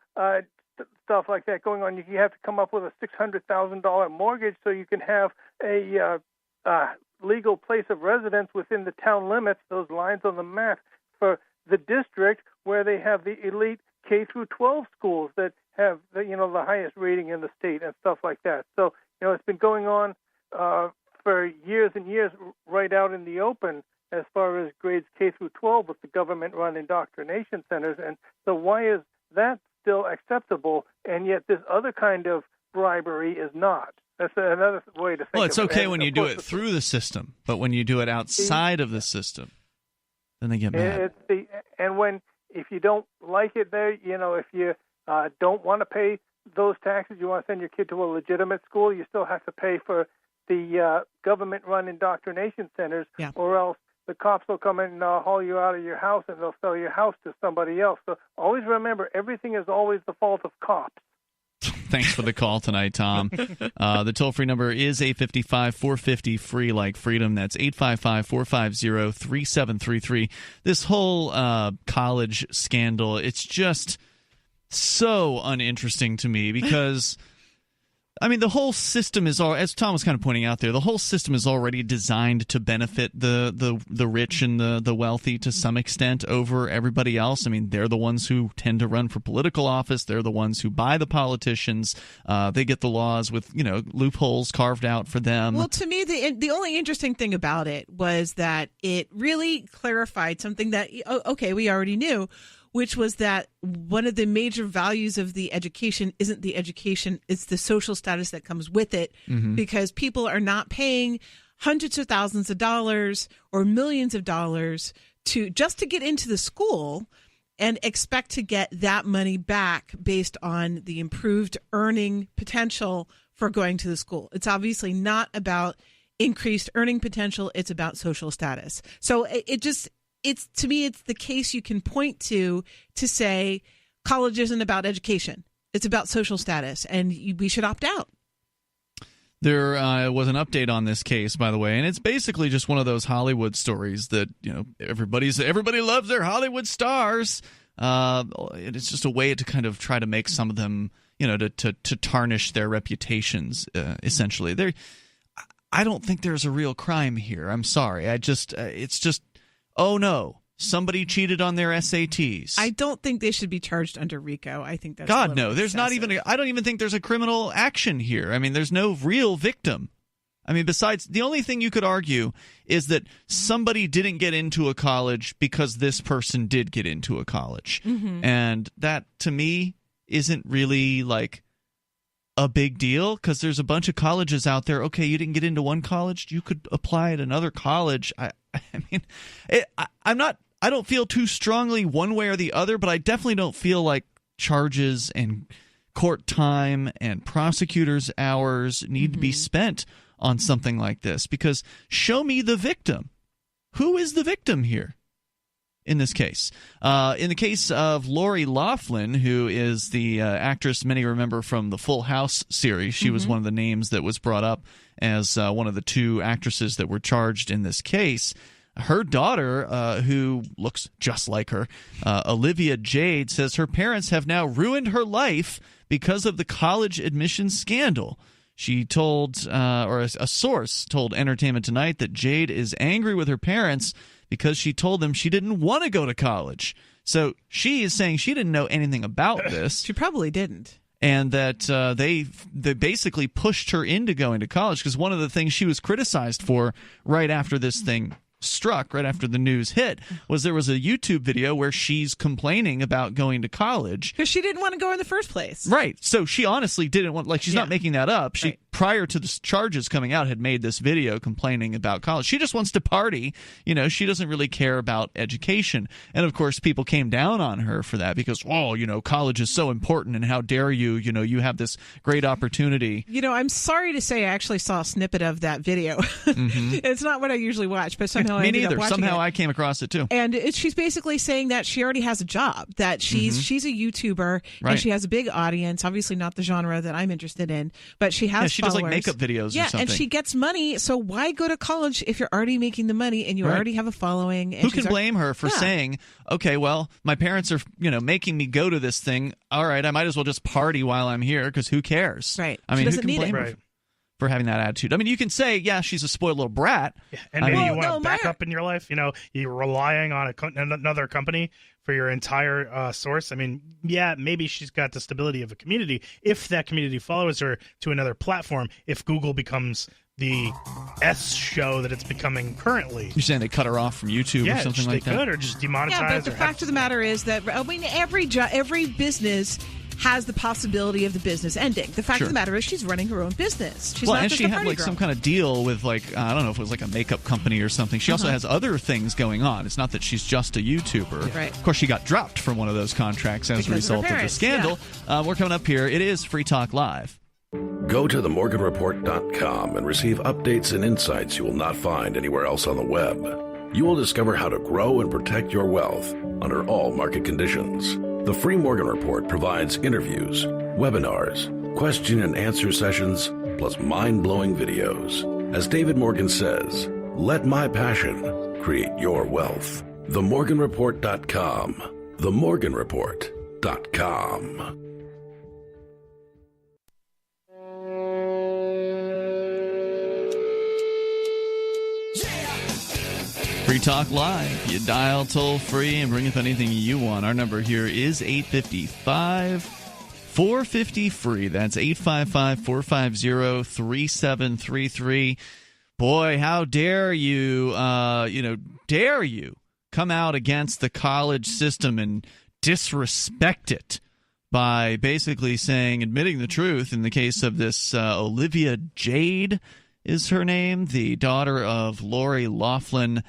stuff like that going on. You have to come up with a $600,000 mortgage so you can have a legal place of residence within the town limits, those lines on the map, for the district where they have the elite K through 12 schools that have the highest rating in the state and stuff like that. So it's been going on for years and years, right out in the open, as far as grades K through 12 with the government-run indoctrination centers. And so why is that still acceptable, and yet this other kind of bribery is not? That's another way to think Well, it's of it. okay when you do it through the system, but when you do it outside of the system, then they get mad. If you don't like it there, if you don't want to pay those taxes, you want to send your kid to a legitimate school, you still have to pay for the government-run indoctrination centers, or else the cops will come and haul you out of your house and they'll sell your house to somebody else. So always remember, everything is always the fault of cops. Thanks for the call tonight, Tom. The toll-free number is 855-450 free like freedom. That's 855-450-3733. This whole college scandal, it's just so uninteresting to me because I mean, the whole system is, as Tom was kind of pointing out there, the whole system is already designed to benefit the rich and the wealthy to some extent over everybody else. I mean, they're the ones who tend to run for political office. They're the ones who buy the politicians. They get the laws with, loopholes carved out for them. Well, to me, the only interesting thing about it was that it really clarified something that, we already knew, which was that one of the major values of the education isn't the education, it's the social status that comes with it, because people are not paying hundreds of thousands of dollars or millions of dollars just to get into the school and expect to get that money back based on the improved earning potential for going to the school. It's obviously not about increased earning potential, it's about social status. So to me, it's the case you can point to say college isn't about education. It's about social status, and we should opt out. There was an update on this case, by the way, and it's basically just one of those Hollywood stories that everybody loves their Hollywood stars. It's just a way to kind of try to make some of them, to tarnish their reputations. Essentially, I don't think there's a real crime here. I'm sorry. It's just. Oh, no, somebody cheated on their SATs. I don't think they should be charged under RICO. I think that's God, no. There's excessive. not even I don't even think there's a criminal action here. I mean, there's no real victim. I mean, besides, the only thing you could argue is that somebody didn't get into a college because this person did get into a college. And that, to me, isn't really like a big deal, because there's a bunch of colleges out there. Okay, you didn't get into one college, you could apply at another college. I don't feel too strongly one way or the other, but I definitely don't feel like charges and court time and prosecutors' hours need to be spent on something like this, because show me the victim. Who is the victim here in this case? In the case of Lori Loughlin, who is the actress many remember from the Full House series, she was one of the names that was brought up as one of the two actresses that were charged in this case. Her daughter, who looks just like her, Olivia Jade, says her parents have now ruined her life because of the college admissions scandal. She told, or a source told Entertainment Tonight, that Jade is angry with her parents because she told them she didn't want to go to college. So she is saying she didn't know anything about this. She probably didn't. And that they basically pushed her into going to college, because one of the things she was criticized for right after this thing struck, right after the news hit, was there was a YouTube video where she's complaining about going to college because she didn't want to go in the first place. Right. So she honestly didn't want, like, she's not making that up. She, prior to the charges coming out, had made this video complaining about college. She just wants to party. She doesn't really care about education. And of course, people came down on her for that because, college is so important, and how dare you, you have this great opportunity. I'm sorry to say I actually saw a snippet of that video. It's not what I usually watch, but somehow Me neither. Somehow I came across it too. And she's basically saying that she already has a job, that she's a YouTuber, and she has a big audience. Obviously not the genre that I'm interested in, but she has she does like makeup videos or something. And she gets money, so why go to college if you're already making the money and you already have a following? And who can blame her for saying, okay, well, my parents are making me go to this thing. All right, I might as well just party while I'm here, because who cares? Right. I mean, who can blame her for having that attitude? I mean, you can say, yeah, she's a spoiled little brat. Yeah. And maybe you want to back up in your life. You're relying on another company for your entire source. I mean, yeah, maybe she's got the stability of a community if that community follows her to another platform. If Google becomes the S show that it's becoming currently. You're saying they cut her off from YouTube or something like that? Yeah, they could, or just demonetize. Yeah, but the fact of the matter is that, every business has the possibility of the business ending. The fact of the matter is she's running her own business. She's not just she had like some kind of deal with, like, I don't know if it was like a makeup company or something. She also has other things going on. It's not that she's just a YouTuber. Right. Of course, she got dropped from one of those contracts as a result of the scandal. We're coming up here. It is Free Talk Live. Go to themorganreport.com and receive updates and insights you will not find anywhere else on the web. You will discover how to grow and protect your wealth under all market conditions. The Free Morgan Report provides interviews, webinars, question and answer sessions, plus mind-blowing videos. As David Morgan says, let my passion create your wealth. TheMorganReport.com. TheMorganReport.com. Free Talk Live. You dial toll free and bring up anything you want. Our number here is 855-450-FREE. That's 855-450-3733. Boy, how dare you, dare you come out against the college system and disrespect it by basically admitting the truth in the case of this Olivia Jade is her name, the daughter of Lori Loughlin,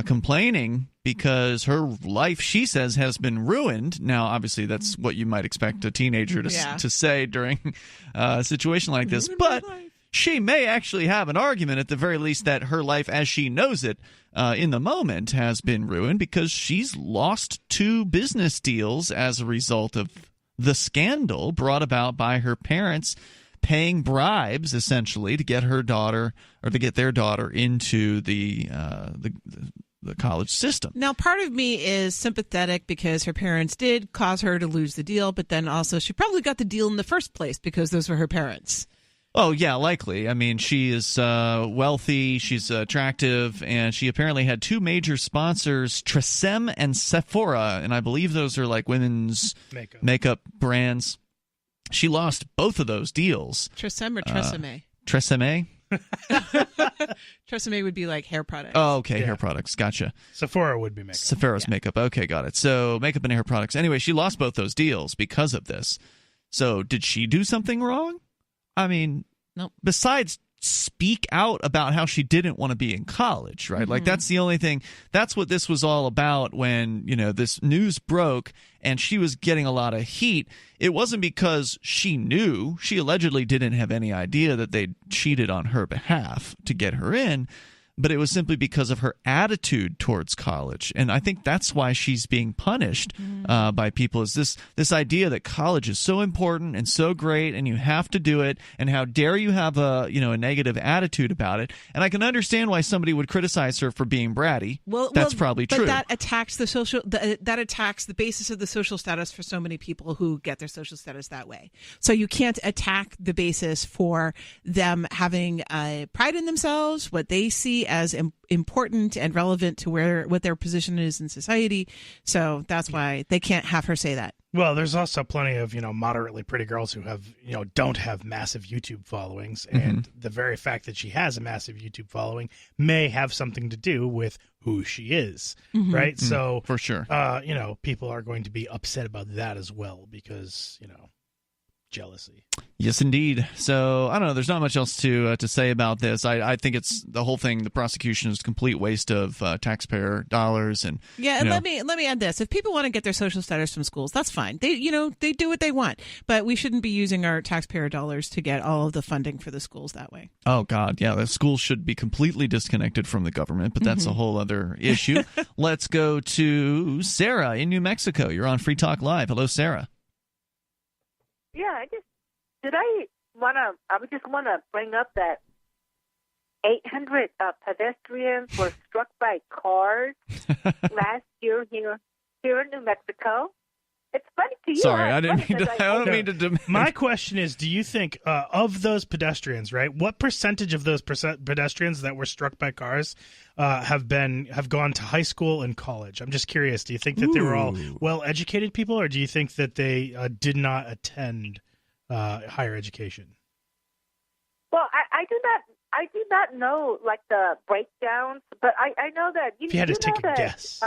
complaining because her life, she says, has been ruined. Now, obviously, that's what you might expect a teenager to say during a situation like this. But she may actually have an argument, at the very least, that her life as she knows it in the moment has been ruined because she's lost 2 business deals as a result of the scandal brought about by her parents paying bribes, essentially, to get her daughter or to get their daughter into the college system. Now, part of me is sympathetic because her parents did cause her to lose the deal, but then also she probably got the deal in the first place because those were her parents. Oh, yeah, likely. I mean, she is wealthy, she's attractive, and she apparently had 2 major sponsors, Tresemme and Sephora, and I believe those are like women's makeup brands. She lost both of those deals. Tresemme or Tresemme? Tresemme? Tresemme would be like hair products. Oh, okay, hair products. Gotcha. Sephora would be makeup. Sephora's makeup. Okay, got it. So makeup and hair products. Anyway, she lost both those deals because of this. So did she do something wrong? I mean, nope. Besides speak out about how she didn't want to be in college, right? Mm-hmm. Like, that's the only thing. That's what this was all about when, this news broke and she was getting a lot of heat. It wasn't because she knew. She allegedly didn't have any idea that they cheated on her behalf to get her in. But it was simply because of her attitude towards college. And I think that's why she's being punished by people, is this idea that college is so important and so great and you have to do it, and how dare you have a negative attitude about it. And I can understand why somebody would criticize her for being bratty. That's probably true. But that attacks that attacks the basis of the social status for so many people who get their social status that way. So you can't attack the basis for them having pride in themselves, what they see as important and relevant to what their position is in society. So that's why they can't have her say that. Well, there's also plenty of, moderately pretty girls who have, don't have massive YouTube followings. And the very fact that she has a massive YouTube following may have something to do with who she is, right? So for sure, people are going to be upset about that as well because, jealousy. Yes, indeed. So I don't know. There's not much else to say about this. I think it's the whole thing. The prosecution is a complete waste of taxpayer dollars. And and let me add this: if people want to get their social status from schools, that's fine. They they do what they want, but we shouldn't be using our taxpayer dollars to get all of the funding for the schools that way. Oh God, yeah. The schools should be completely disconnected from the government, but that's a whole other issue. Let's go to Sarah in New Mexico. You're on Free Talk Live. Hello, Sarah. Yeah, I just want to bring up that 800 pedestrians were struck by cars last year here in New Mexico. It's funny to you. Sorry, I don't mean to demand. My question is, do you think of those pedestrians, right? What percentage of those pedestrians that were struck by cars have gone to high school and college? I'm just curious. Do you think that they were all well-educated people, or do you think that they did not attend higher education? Well, I do not know like the breakdowns, but I know that if you had to take a guess.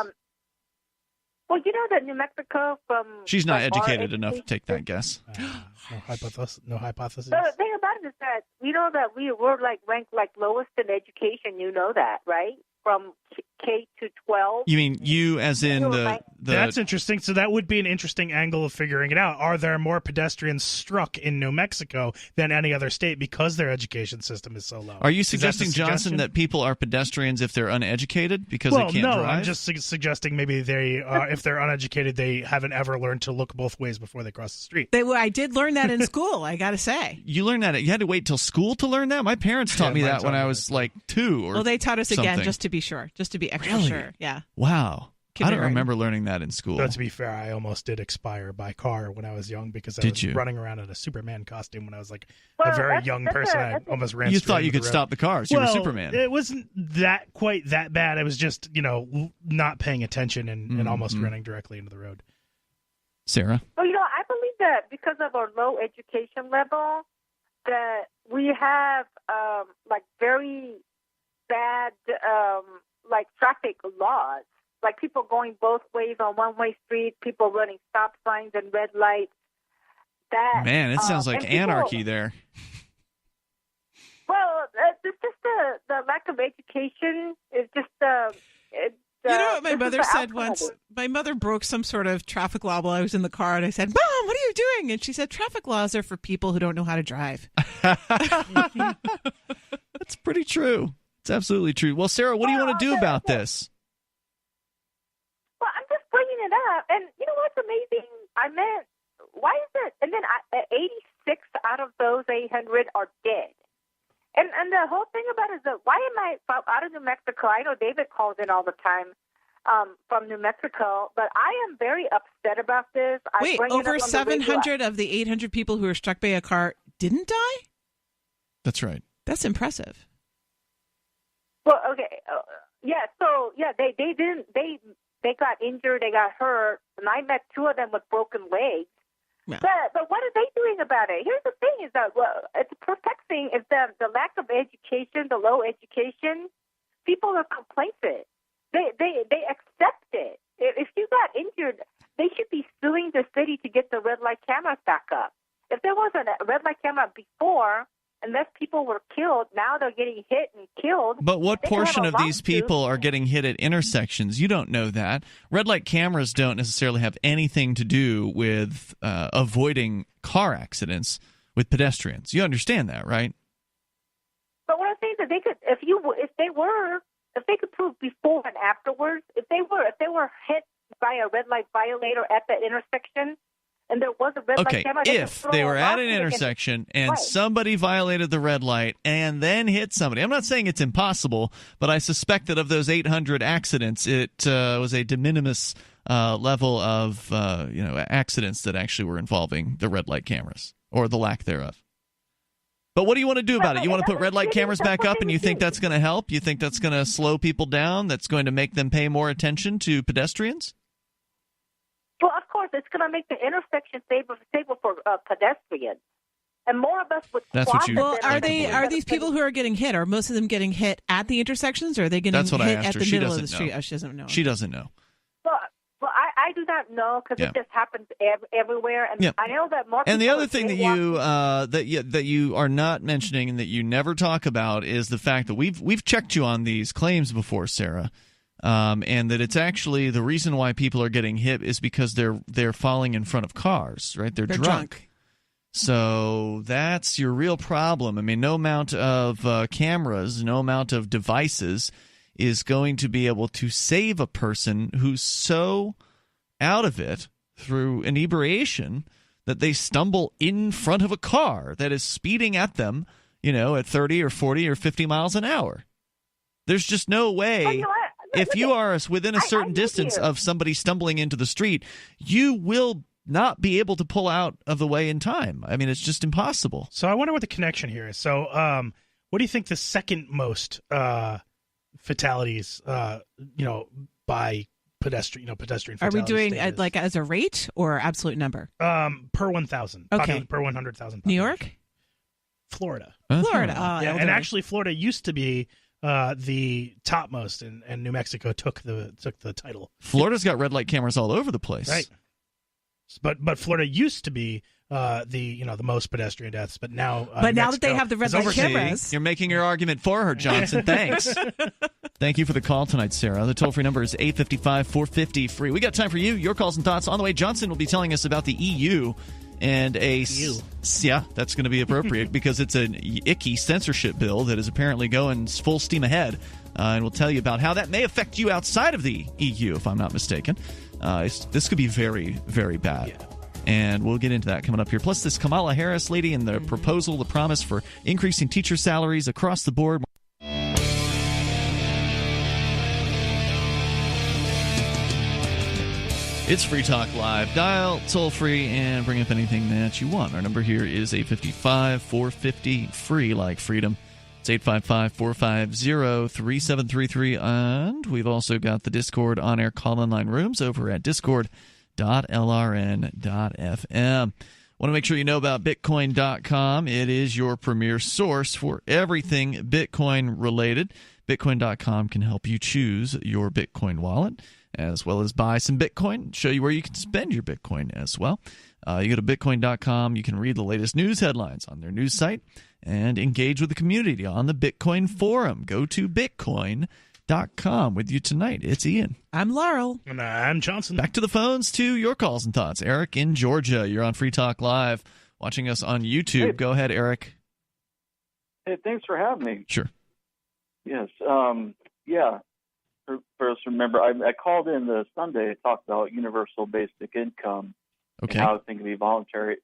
Well, you know that New Mexico she's not educated enough to take that guess. No hypothesis. The thing about it is that we know that we were ranked lowest in education. You know that, right? From K to 12. You mean you as in the... That's interesting. So that would be an interesting angle of figuring it out. Are there more pedestrians struck in New Mexico than any other state because their education system is so low? Are you suggesting, Johnson, that people are pedestrians if they're uneducated because they can't drive? No, I'm just suggesting maybe they, if they're uneducated, they haven't ever learned to look both ways before they cross the street. I did learn that in school, I got to say. You learned that? You had to wait till school to learn that? My parents taught me that when I was 2 or Well, they taught us something. again just to be sure, just to be extra sure. Yeah. Wow. I don't remember learning that in school. So to be fair, I almost did expire by car when I was young because I was running around in a Superman costume when I was like a very young person. I almost ran. You thought you could stop the cars. You were Superman. It wasn't quite that bad. It was just not paying attention and almost running directly into the road. Sarah? Well, I believe that because of our low education level, that we have like very bad like traffic laws, like people going both ways on one-way streets, people running stop signs and red lights. Man, it sounds like anarchy there. Well, it's just the lack of education is just you know what my mother said once? My mother broke some sort of traffic law while I was in the car, and I said, "Mom, what are you doing?" And she said, "Traffic laws are for people who don't know how to drive." That's pretty true. It's absolutely true. Well, Sarah, what do you want to do about this? Well, I'm just bringing it up. And you know what's amazing? Why is it? And then 86 out of those 800 are dead. And the whole thing about it is that why am I out of New Mexico? I know David calls in all the time from New Mexico, but I am very upset about this. Wait, over 700 of the 800 people who were struck by a car didn't die? That's right. That's impressive. Well, okay, they didn't. They got injured, they got hurt, and I met two of them with broken legs. Yeah. But what are they doing about it? Here's the thing: is that it's protecting is the lack of education, the low education. People are complacent. They accept it. If you got injured, they should be suing the city to get the red light cameras back up. If there wasn't a red light camera before, and less people were killed, now they're getting hit and killed. But what portion of these people are getting hit at intersections? You don't know that. Red light cameras don't necessarily have anything to do with avoiding car accidents with pedestrians. You understand that, right? But what I'm saying is that they could, if they could prove before and afterwards, if they were hit by a red light violator at the intersection, and there was a red light camera. If they were at an intersection and somebody violated the red light and then hit somebody, I'm not saying it's impossible, but I suspect that of those 800 accidents, it was a de minimis level of accidents that actually were involving the red light cameras or the lack thereof. But what do you want to do about it? You want to put red light cameras back up, and you think that's going to help? You think that's going to slow people down? That's going to make them pay more attention to pedestrians? Well, of course, it's going to make the intersection safer for pedestrians, and more of us would. That's what you. Well, are these people who are getting hit? Are most of them getting hit at the intersections, or are they getting hit at the middle of the street? Oh, she doesn't know. She doesn't know. Well, I do not know because it just happens everywhere, and I know that more. And the other thing that you are not mentioning and that you never talk about is the fact that we've checked you on these claims before, Sarah. And that it's actually the reason why people are getting hit is because they're falling in front of cars, right? They're drunk. So that's your real problem. I mean, no amount of cameras, no amount of devices is going to be able to save a person who's so out of it through inebriation that they stumble in front of a car that is speeding at them, at 30 or 40 or 50 miles an hour. There's just no way. If you are within a certain distance of somebody stumbling into the street, you will not be able to pull out of the way in time. I mean, it's just impossible. So I wonder what the connection here is. So what do you think the second most fatalities, by pedestrian fatalities? Are we doing like as a rate or absolute number? Per 1,000. Okay. Per 100,000. New York? Florida. Florida. And actually Florida used to be the topmost, and New Mexico took the title. Florida's got red light cameras all over the place, right? But Florida used to be the most pedestrian deaths, but now now that they have the red light cameras, you're making your argument for her, Johnson. Thanks. Thank you for the call tonight, Sarah. The toll free number is 855-450-FREE. We got time for your calls and thoughts. On the way, Johnson will be telling us about the EU. And that's going to be appropriate because it's an icky censorship bill that is apparently going full steam ahead. And we'll tell you about how that may affect you outside of the EU, if I'm not mistaken. This could be very, very bad. Yeah. And we'll get into that coming up here. Plus, this Kamala Harris lady and the proposal, the promise for increasing teacher salaries across the board. It's Free Talk Live. Dial toll-free and bring up anything that you want. Our number here is 855-450-FREE, like freedom. It's 855-450-3733. And we've also got the Discord on-air call-in line rooms over at discord.lrn.fm. Want to make sure you know about Bitcoin.com. It is your premier source for everything Bitcoin-related. Bitcoin.com can help you choose your Bitcoin wallet, as well as buy some Bitcoin, show you where you can spend your Bitcoin as well. You go to Bitcoin.com, you can read the latest news headlines on their news site and engage with the community on the Bitcoin forum. Go to Bitcoin.com. With you tonight, it's Ian. I'm Laurel. And I'm Johnson. Back to the phones to your calls and thoughts. Eric in Georgia, you're on Free Talk Live, watching us on YouTube. Hey. Go ahead, Eric. Hey, thanks for having me. Sure. Yes. Yeah. First, remember, I called in the Sunday to talk about universal basic income and how I think it can be voluntary.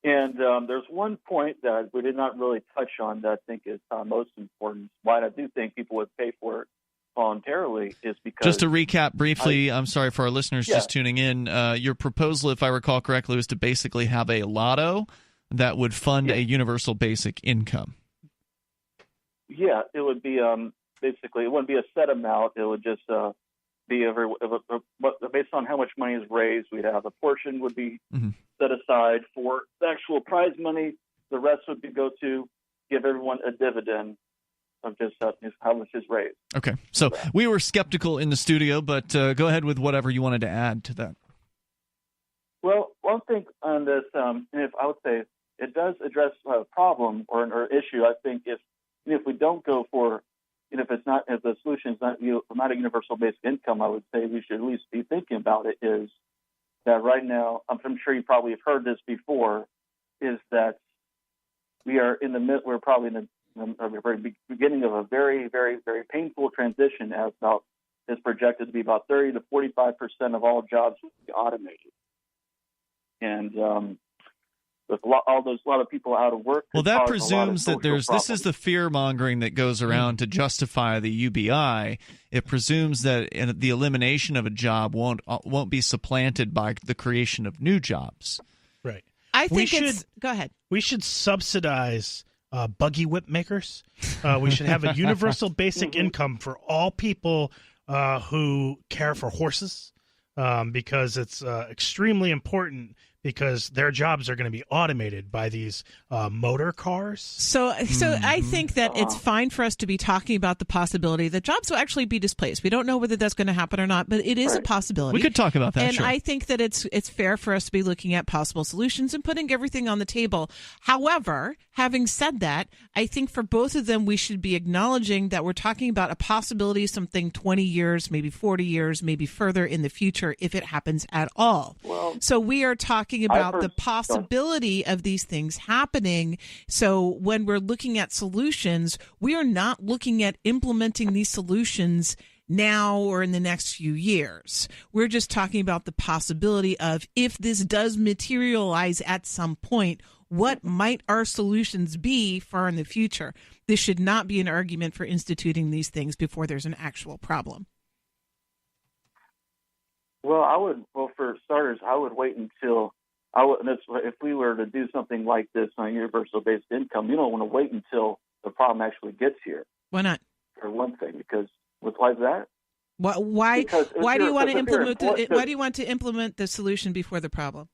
And there's one point that we did not really touch on that I think is most important. Why I do think people would pay for it voluntarily is because... Just to recap briefly, I'm sorry for our listeners just tuning in, your proposal, if I recall correctly, was to basically have a lotto that would fund a universal basic income. Yeah, it would be... basically, it wouldn't be a set amount. It would just be based on how much money is raised. We'd have a portion would be set aside for the actual prize money. The rest would go to give everyone a dividend of just how much is raised. Okay, so we were skeptical in the studio, but go ahead with whatever you wanted to add to that. Well, one thing on this, if I would say it does address a problem or an issue. I think if we don't go for if the solution is not a universal basic income, I would say we should at least be thinking about it. Is that right now? I'm sure you probably have heard this before. Is that we are in the mid? We're probably in the very beginning of a very, very, very painful transition. As about is projected to be about 30 to 45% of all jobs will be automated, and with a lot of people out of work. Well, that presumes that this is the fear-mongering that goes around to justify the UBI. It presumes that the elimination of a job won't be supplanted by the creation of new jobs. Right. I think go ahead. We should subsidize buggy whip makers. We should have a universal basic income for all people who care for horses, because it's extremely important. Because their jobs are going to be automated by these motor cars. So I think that it's fine for us to be talking about the possibility that jobs will actually be displaced. We don't know whether that's going to happen or not, but it is a possibility. We could talk about that, and sure. I think that it's fair for us to be looking at possible solutions and putting everything on the table. However, having said that, I think for both of them, we should be acknowledging that we're talking about a possibility, something 20 years, maybe 40 years, maybe further in the future, if it happens at all. So we are talking about the possibility of these things happening. So when we're looking at solutions, we are not looking at implementing these solutions now or in the next few years. We're just talking about the possibility of, if this does materialize at some point, what might our solutions be far in the future? This should not be an argument for instituting these things before there's an actual problem. Well, for starters, I would wait until if we were to do something like this on universal basic income, you don't want to wait until the problem actually gets here. Why not? For one thing, because why is that? Why do you want to implement? Why do you want to implement the solution before the problem?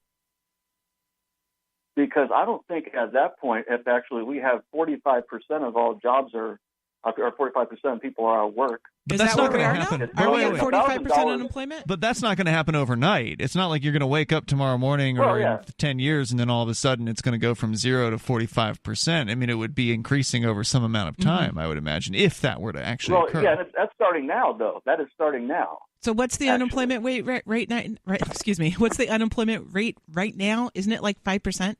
Because I don't think at that point, if actually we have 45% of all jobs or 45% of people are out of work. But that's not going to happen. Are we at 45% unemployment? But that's not going to happen overnight. It's not like you're going to wake up tomorrow morning or in 10 years and then all of a sudden it's going to go from 0 to 45%. I mean, it would be increasing over some amount of time, I would imagine, if that were to actually occur. Yeah, that's starting now, though. That is starting now. So what's the unemployment rate right now? Excuse me. What's the unemployment rate right now? Isn't it like 5%?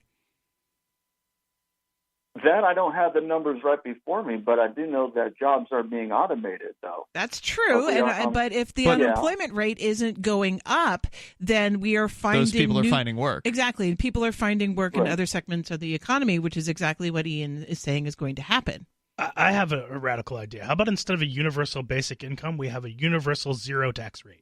That I don't have the numbers right before me, but I do know that jobs are being automated, though. That's true, but if the unemployment rate isn't going up, then we are finding those people are finding work. Exactly, people are finding work in other segments of the economy, which is exactly what Ian is saying is going to happen. I have a radical idea. How about instead of a universal basic income, we have a universal zero tax rate?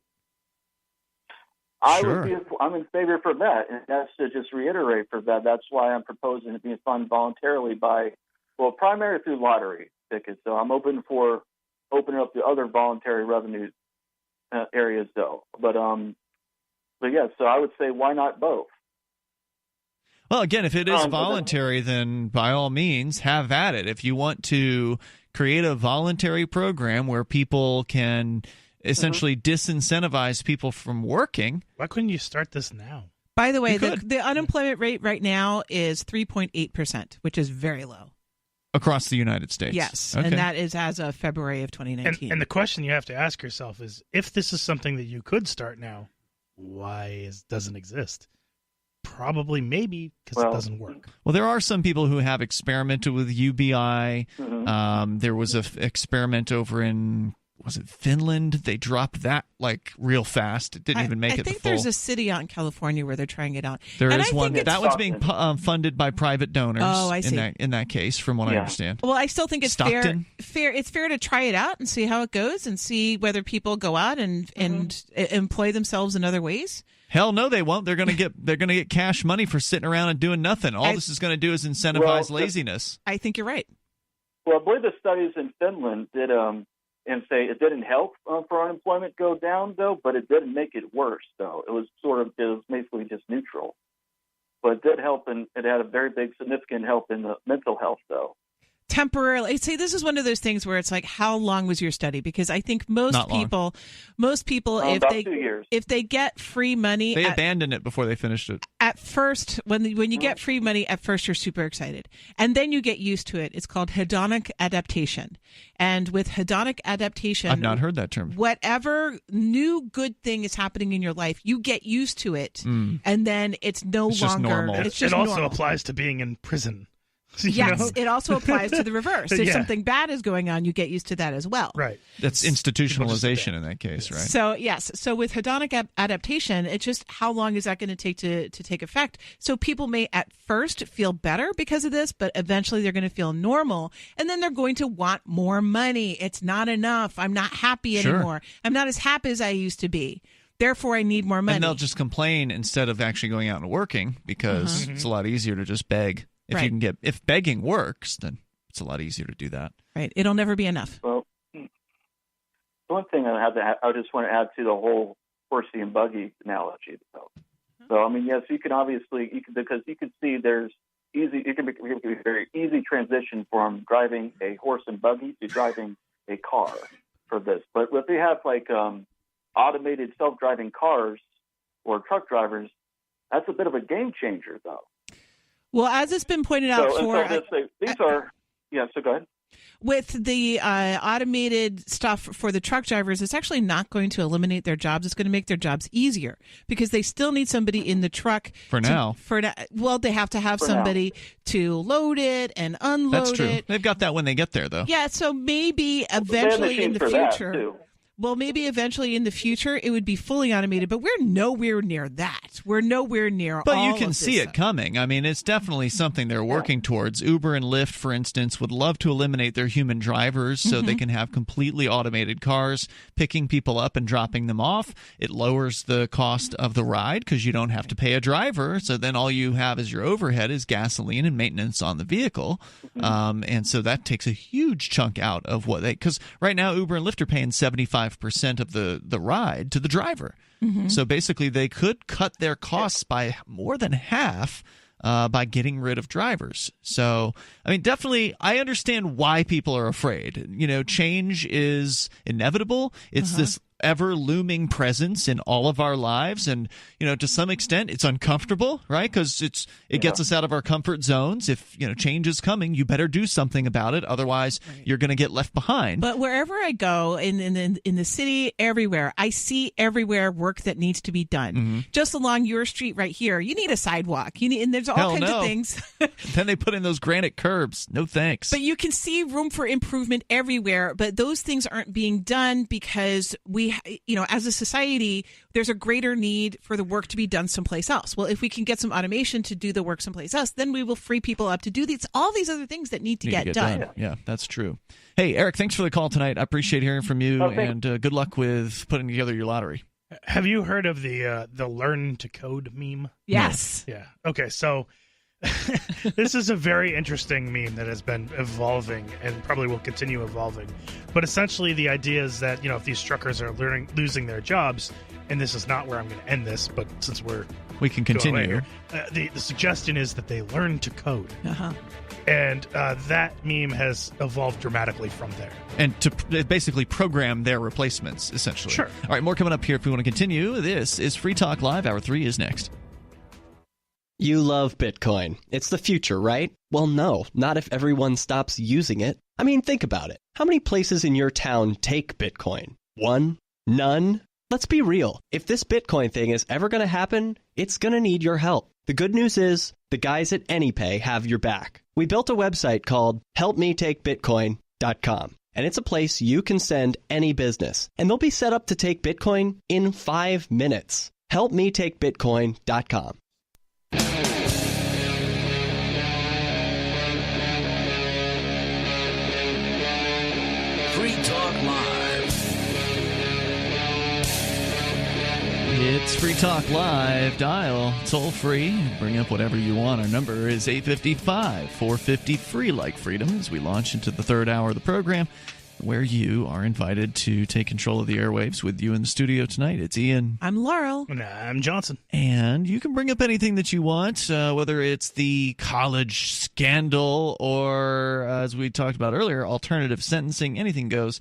I'm in favor for that, and that's to just reiterate for that. That's why I'm proposing it being funded voluntarily primarily through lottery tickets. So I'm opening up the other voluntary revenue areas though. But yeah, so I would say why not both? Well, again, if it is voluntary, then by all means have at it. If you want to create a voluntary program where people can essentially disincentivize people from working. Why couldn't you start this now? By the way, the unemployment rate right now is 3.8%, which is very low. Across the United States. Yes, okay. And that is as of February of 2019. And the question you have to ask yourself is, if this is something that you could start now, why doesn't exist? Probably, maybe, because it doesn't work. Well, there are some people who have experimented with UBI. There was an experiment over in, was it Finland? They dropped that like real fast. It didn't even make it the full. I think there's a city out in California where they're trying it out. There is one. That one's being funded by private donors. Oh, I see. In that case, from what I understand. Well, I still think it's fair. It's fair to try it out and see how it goes and see whether people go out and employ themselves in other ways. Hell no, they won't. They're going to get cash money for sitting around and doing nothing. All this is going to do is incentivize laziness. I think you're right. Well, I believe the studies in Finland did and say it didn't help for unemployment go down though, but it didn't make it worse though. It was basically just neutral, but it did help, and it had a very big significant help in the mental health though. Temporarily, I'd say this is one of those things where it's like, how long was your study? Because I think most people, if they get free money, they abandoned it before they finished it. At first, when you get free money, at first you're super excited, and then you get used to it. It's called hedonic adaptation, and with hedonic adaptation, I've not heard that term. Whatever new good thing is happening in your life, you get used to it, and then it's no longer. Just normal. It's just it also normal. applies to being in prison. Yes, it also applies to the reverse. If something bad is going on, you get used to that as well. Right. That's institutionalization in that case, right? So, yes. So with hedonic adaptation, it's just how long is that going to take to take effect? So people may at first feel better because of this, but eventually they're going to feel normal, and then they're going to want more money. It's not enough. I'm not happy anymore. I'm not as happy as I used to be. Therefore, I need more money. And they'll just complain instead of actually going out and working because it's a lot easier to just beg. If begging works, then it's a lot easier to do that. Right. It'll never be enough. Well, one thing I just want to add to the whole horsey and buggy analogy, though. So, I mean, yes, you can because you can see it can be a very easy transition from driving a horse and buggy to driving a car for this. But if you have like automated self-driving cars or truck drivers, that's a bit of a game changer, though. Well, as it's been pointed out so go ahead. With the automated stuff for the truck drivers, it's actually not going to eliminate their jobs. It's going to make their jobs easier because they still need somebody in the truck. Well, they have to have somebody to load it and unload it. That's true. They've got that when they get there, though. Yeah, so maybe eventually in the future. Well, maybe eventually in the future it would be fully automated, but we're nowhere near that. We're nowhere near But all you can of see this it coming. I mean, it's definitely something they're working towards. Uber and Lyft, for instance, would love to eliminate their human drivers so they can have completely automated cars picking people up and dropping them off. It lowers the cost of the ride because you don't have to pay a driver. So then all you have as your overhead is gasoline and maintenance on the vehicle. And so that takes a huge chunk out of what they – because right now Uber and Lyft are paying 75% of the ride to the driver. So basically they could cut their costs by more than half by getting rid of drivers. So, I mean, definitely I understand why people are afraid. You know, change is inevitable. It's this ever looming presence in all of our lives, and you know, to some extent it's uncomfortable, right? Because it gets us out of our comfort zones. If you know change is coming, you better do something about it, otherwise you're going to get left behind. But wherever I go in the city, everywhere I see work that needs to be done. Just along your street right here, you need a sidewalk. And there's all kinds of things. Then they put in those granite curbs. No thanks. But you can see room for improvement everywhere. But those things aren't being done because we, as a society, there's a greater need for the work to be done someplace else. Well, if we can get some automation to do the work someplace else, then we will free people up to do all these other things that need to get done. Yeah, that's true. Hey, Eric, thanks for the call tonight. I appreciate hearing from you, and good luck with putting together your lottery. Have you heard of the learn to code meme? Yes. Yeah. Okay, so this is a very interesting meme that has been evolving and probably will continue evolving. But essentially the idea is that, if these truckers are losing their jobs, and this is not where I'm going to end this, but since we can continue. The suggestion is that they learn to code. Uh-huh. And that meme has evolved dramatically from there. And to basically program their replacements, essentially. Sure. All right, more coming up here if we want to continue. This is Free Talk Live. Hour 3 is next. You love Bitcoin. It's the future, right? Well, no, not if everyone stops using it. I mean, think about it. How many places in your town take Bitcoin? One? None? Let's be real. If this Bitcoin thing is ever going to happen, it's going to need your help. The good news is, the guys at AnyPay have your back. We built a website called helpmetakebitcoin.com, and it's a place you can send any business, and they'll be set up to take Bitcoin in 5 minutes. helpmetakebitcoin.com. Free Talk Live. It's Free Talk Live. Dial toll free. Bring up whatever you want. Our number is 855-450-FREE, like freedom, as we launch into the third hour of the program, where you are invited to take control of the airwaves. With you in the studio tonight, it's Ian. I'm Laurel. And I'm Johnson. And you can bring up anything that you want, whether it's the college scandal or, as we talked about earlier, alternative sentencing. Anything goes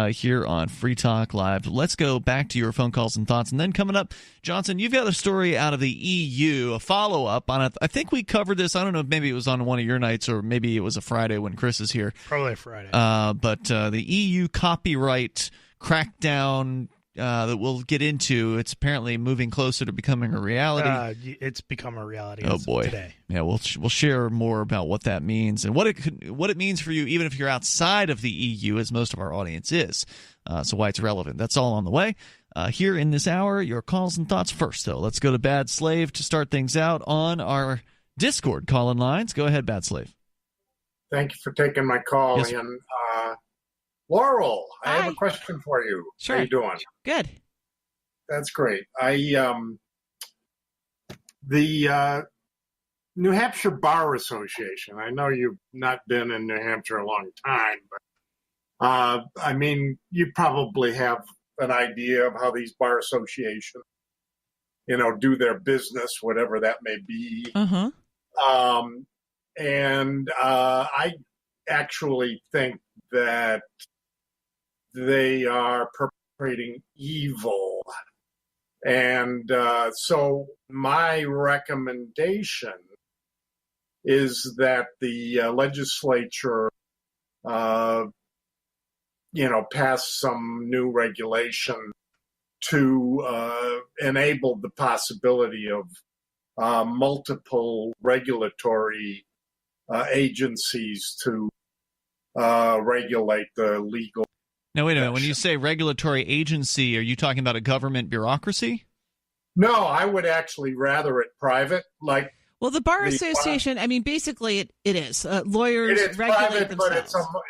here on Free Talk Live. Let's go back to your phone calls and thoughts. And then coming up, Johnson, you've got a story out of the EU, a follow-up on it. I think we covered this. I don't know if maybe it was on one of your nights or maybe it was a Friday when Chris is here. Probably a Friday. But the EU copyright crackdown that we'll get into, it's apparently moving closer to becoming a reality. It's become a reality today. Yeah, we'll share more about what that means and what it means for you, even if you're outside of the EU, as most of our audience is. So why it's relevant. That's all on the way. Here in this hour, your calls and thoughts first, though. Let's go to Bad Slave to start things out on our Discord call-in lines. Go ahead, Bad Slave. Thank you for taking my call, Yes. Ian. Laurel, I Hi. have a question for you. Sure. How you doing? Good. That's great. The New Hampshire Bar Association. I know you've not been in New Hampshire a long time, but I mean, you probably have an idea of how these bar associations, do their business, whatever that may be. Uh-huh. And I actually think that they are perpetrating evil. And so my recommendation is that the legislature, pass some new regulation to enable the possibility of multiple regulatory agencies to regulate the legal. Now, wait a minute. When you say regulatory agency, are you talking about a government bureaucracy? No, I would actually rather it private. Well, the Bar Association, basically it is. Lawyers it is regulate private, themselves. but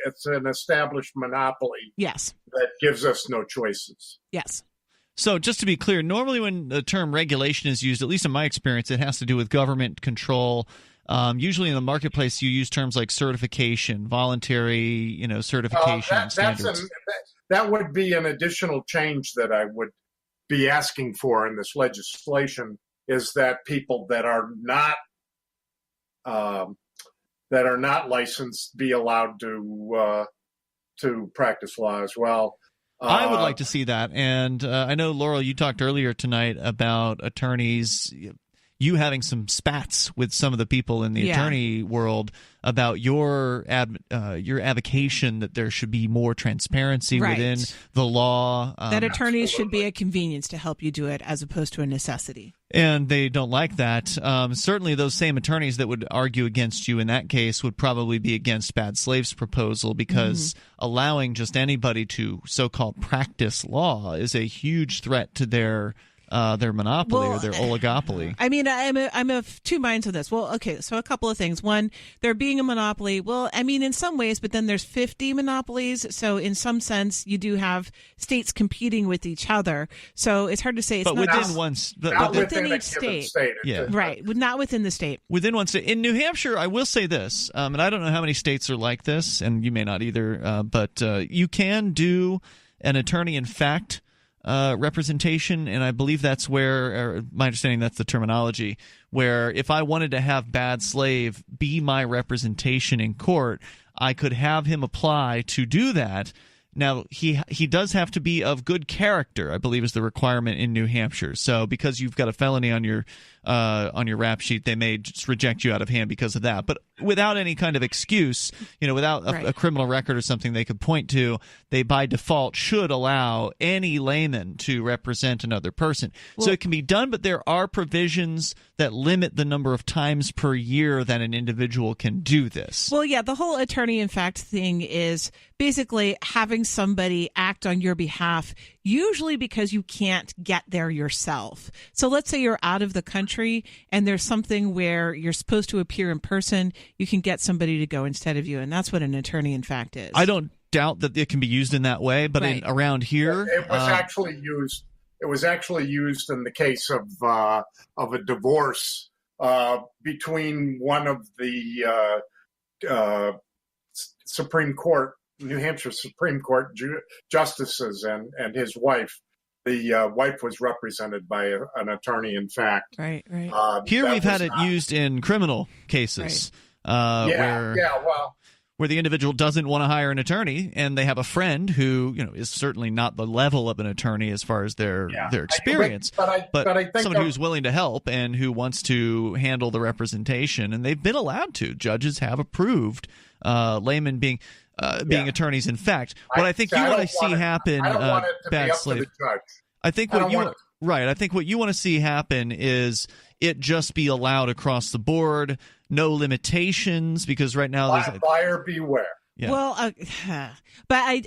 it's an established monopoly. Yes. That gives us no choices. Yes. So just to be clear, normally when the term regulation is used, at least in my experience, it has to do with government control. Usually in the marketplace, you use terms like certification, voluntary, certification standards. That would be an additional change that I would be asking for in this legislation, is that people that are not licensed be allowed to practice law as well. I would like to see that. And I know, Laurel, you talked earlier tonight about attorneys, you having some spats with some of the people in the attorney world about your advocation that there should be more transparency within the law. That attorneys should be a convenience to help you do it as opposed to a necessity. And they don't like that. Certainly those same attorneys that would argue against you in that case would probably be against Bad Slave's proposal, because allowing just anybody to so-called practice law is a huge threat to their their monopoly or their oligopoly. I mean, I'm of two minds on this. Well, okay, so a couple of things. One, there being a monopoly. Well, I mean, in some ways, but then there's 50 monopolies. So in some sense, you do have states competing with each other. So it's hard to say. It's but within each state. Yeah, right. Not within the state. Within one state. In New Hampshire, I will say this, and I don't know how many states are like this, and you may not either, but you can do an attorney-in-fact representation, and I believe that's where, my understanding, that's the terminology, where if I wanted to have Bad Slave be my representation in court, I could have him apply to do that. Now, he does have to be of good character, I believe is the requirement in New Hampshire. So because you've got a felony on your rap sheet, they may just reject you out of hand because of that. But without any kind of excuse, without a criminal record or something they could point to, they by default should allow any layman to represent another person. So it can be done, but there are provisions that limit the number of times per year that an individual can do this. Well, yeah, the whole attorney-in-fact thing is basically having somebody act on your behalf, usually because you can't get there yourself. So let's say you're out of the country and there's something where you're supposed to appear in person, you can get somebody to go instead of you, and that's what an attorney-in-fact is. I don't doubt that it can be used in that way, but around here... It was actually used. It was actually used in the case of a divorce between one of the Supreme Court, New Hampshire Supreme Court justices and his wife. The wife was represented by an attorney-in-fact. Right. Here we've had it used in criminal cases. Where the individual doesn't want to hire an attorney, and they have a friend who, is certainly not the level of an attorney as far as their experience, but I think someone who's willing to help and who wants to handle the representation, and they've been allowed to. Judges have approved laymen being attorneys. In fact, what I think you want to see happen, I don't want it to Bad be up Slave. to the judge. I think what you I think what you want to see happen is it just be allowed across the board, no limitations, because right now there's buyer beware. Yeah. Well, but I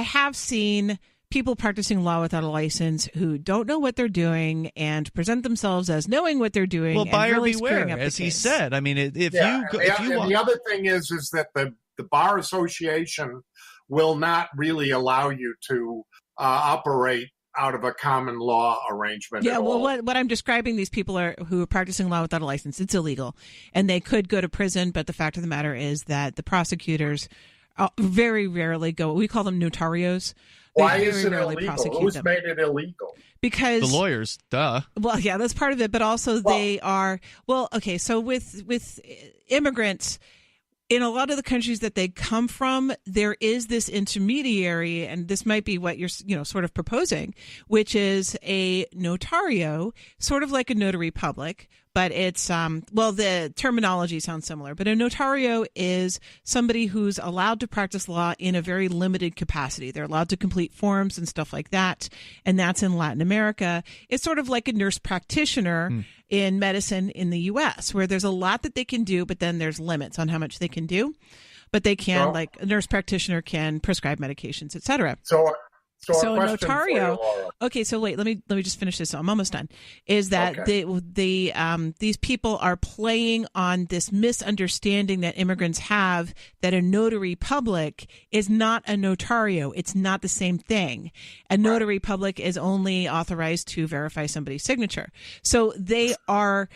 have seen people practicing law without a license who don't know what they're doing and present themselves as knowing what they're doing. Well, and buyer really beware, up as the he case. said. I mean, if the other thing is that the Bar Association will not really allow you to operate out of a common law arrangement. Yeah, at well, all. what I'm describing, these people who are practicing law without a license. It's illegal, and they could go to prison. But the fact of the matter is that the prosecutors very rarely go. We call them notarios. Why is it illegal? Who's made it illegal? Because the lawyers, duh. Well, yeah, that's part of it. But also they are okay. So with immigrants, in a lot of the countries that they come from, there is this intermediary, and this might be what you're, sort of proposing, which is a notario, sort of like a notary public, but it's, the terminology sounds similar, but a notario is somebody who's allowed to practice law in a very limited capacity. They're allowed to complete forms and stuff like that, and that's in Latin America. It's sort of like a nurse practitioner in medicine in the U.S., where there's a lot that they can do, but then there's limits on how much they can do. But they can, like a nurse practitioner can prescribe medications, et cetera. So a notario. Okay, so wait, let me just finish this. I'm almost done. Is that these people are playing on this misunderstanding that immigrants have that a notary public is not a notario. It's not the same thing. A notary public is only authorized to verify somebody's signature. So they are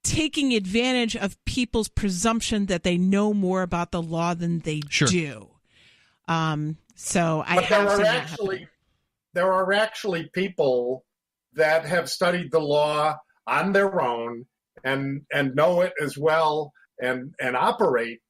taking advantage of people's presumption that they know more about the law than they do. So there are actually people that have studied the law on their own and know it as well and operate,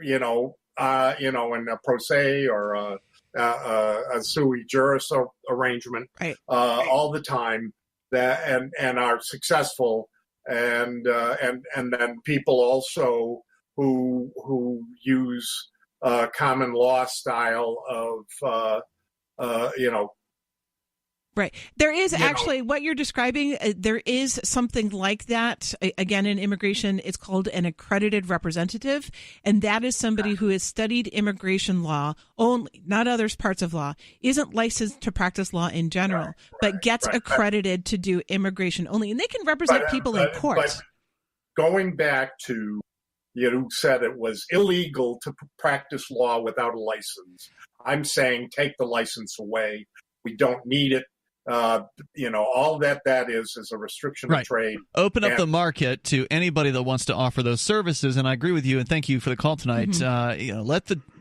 in a pro se or a sui juris arrangement all the time and are successful and then people also who use common law style of Right. There is actually what you're describing. There is something like that. Again, in immigration, it's called an accredited representative. And that is somebody who has studied immigration law only, not other parts of law, isn't licensed to practice law in general, but gets accredited to do immigration only. And they can represent people in court. But going back to, you said it was illegal to practice law without a license. I'm saying take the license away. We don't need it. All that is a restriction of trade. Open up the market to anybody that wants to offer those services. And I agree with you. And thank you for the call tonight. Mm-hmm.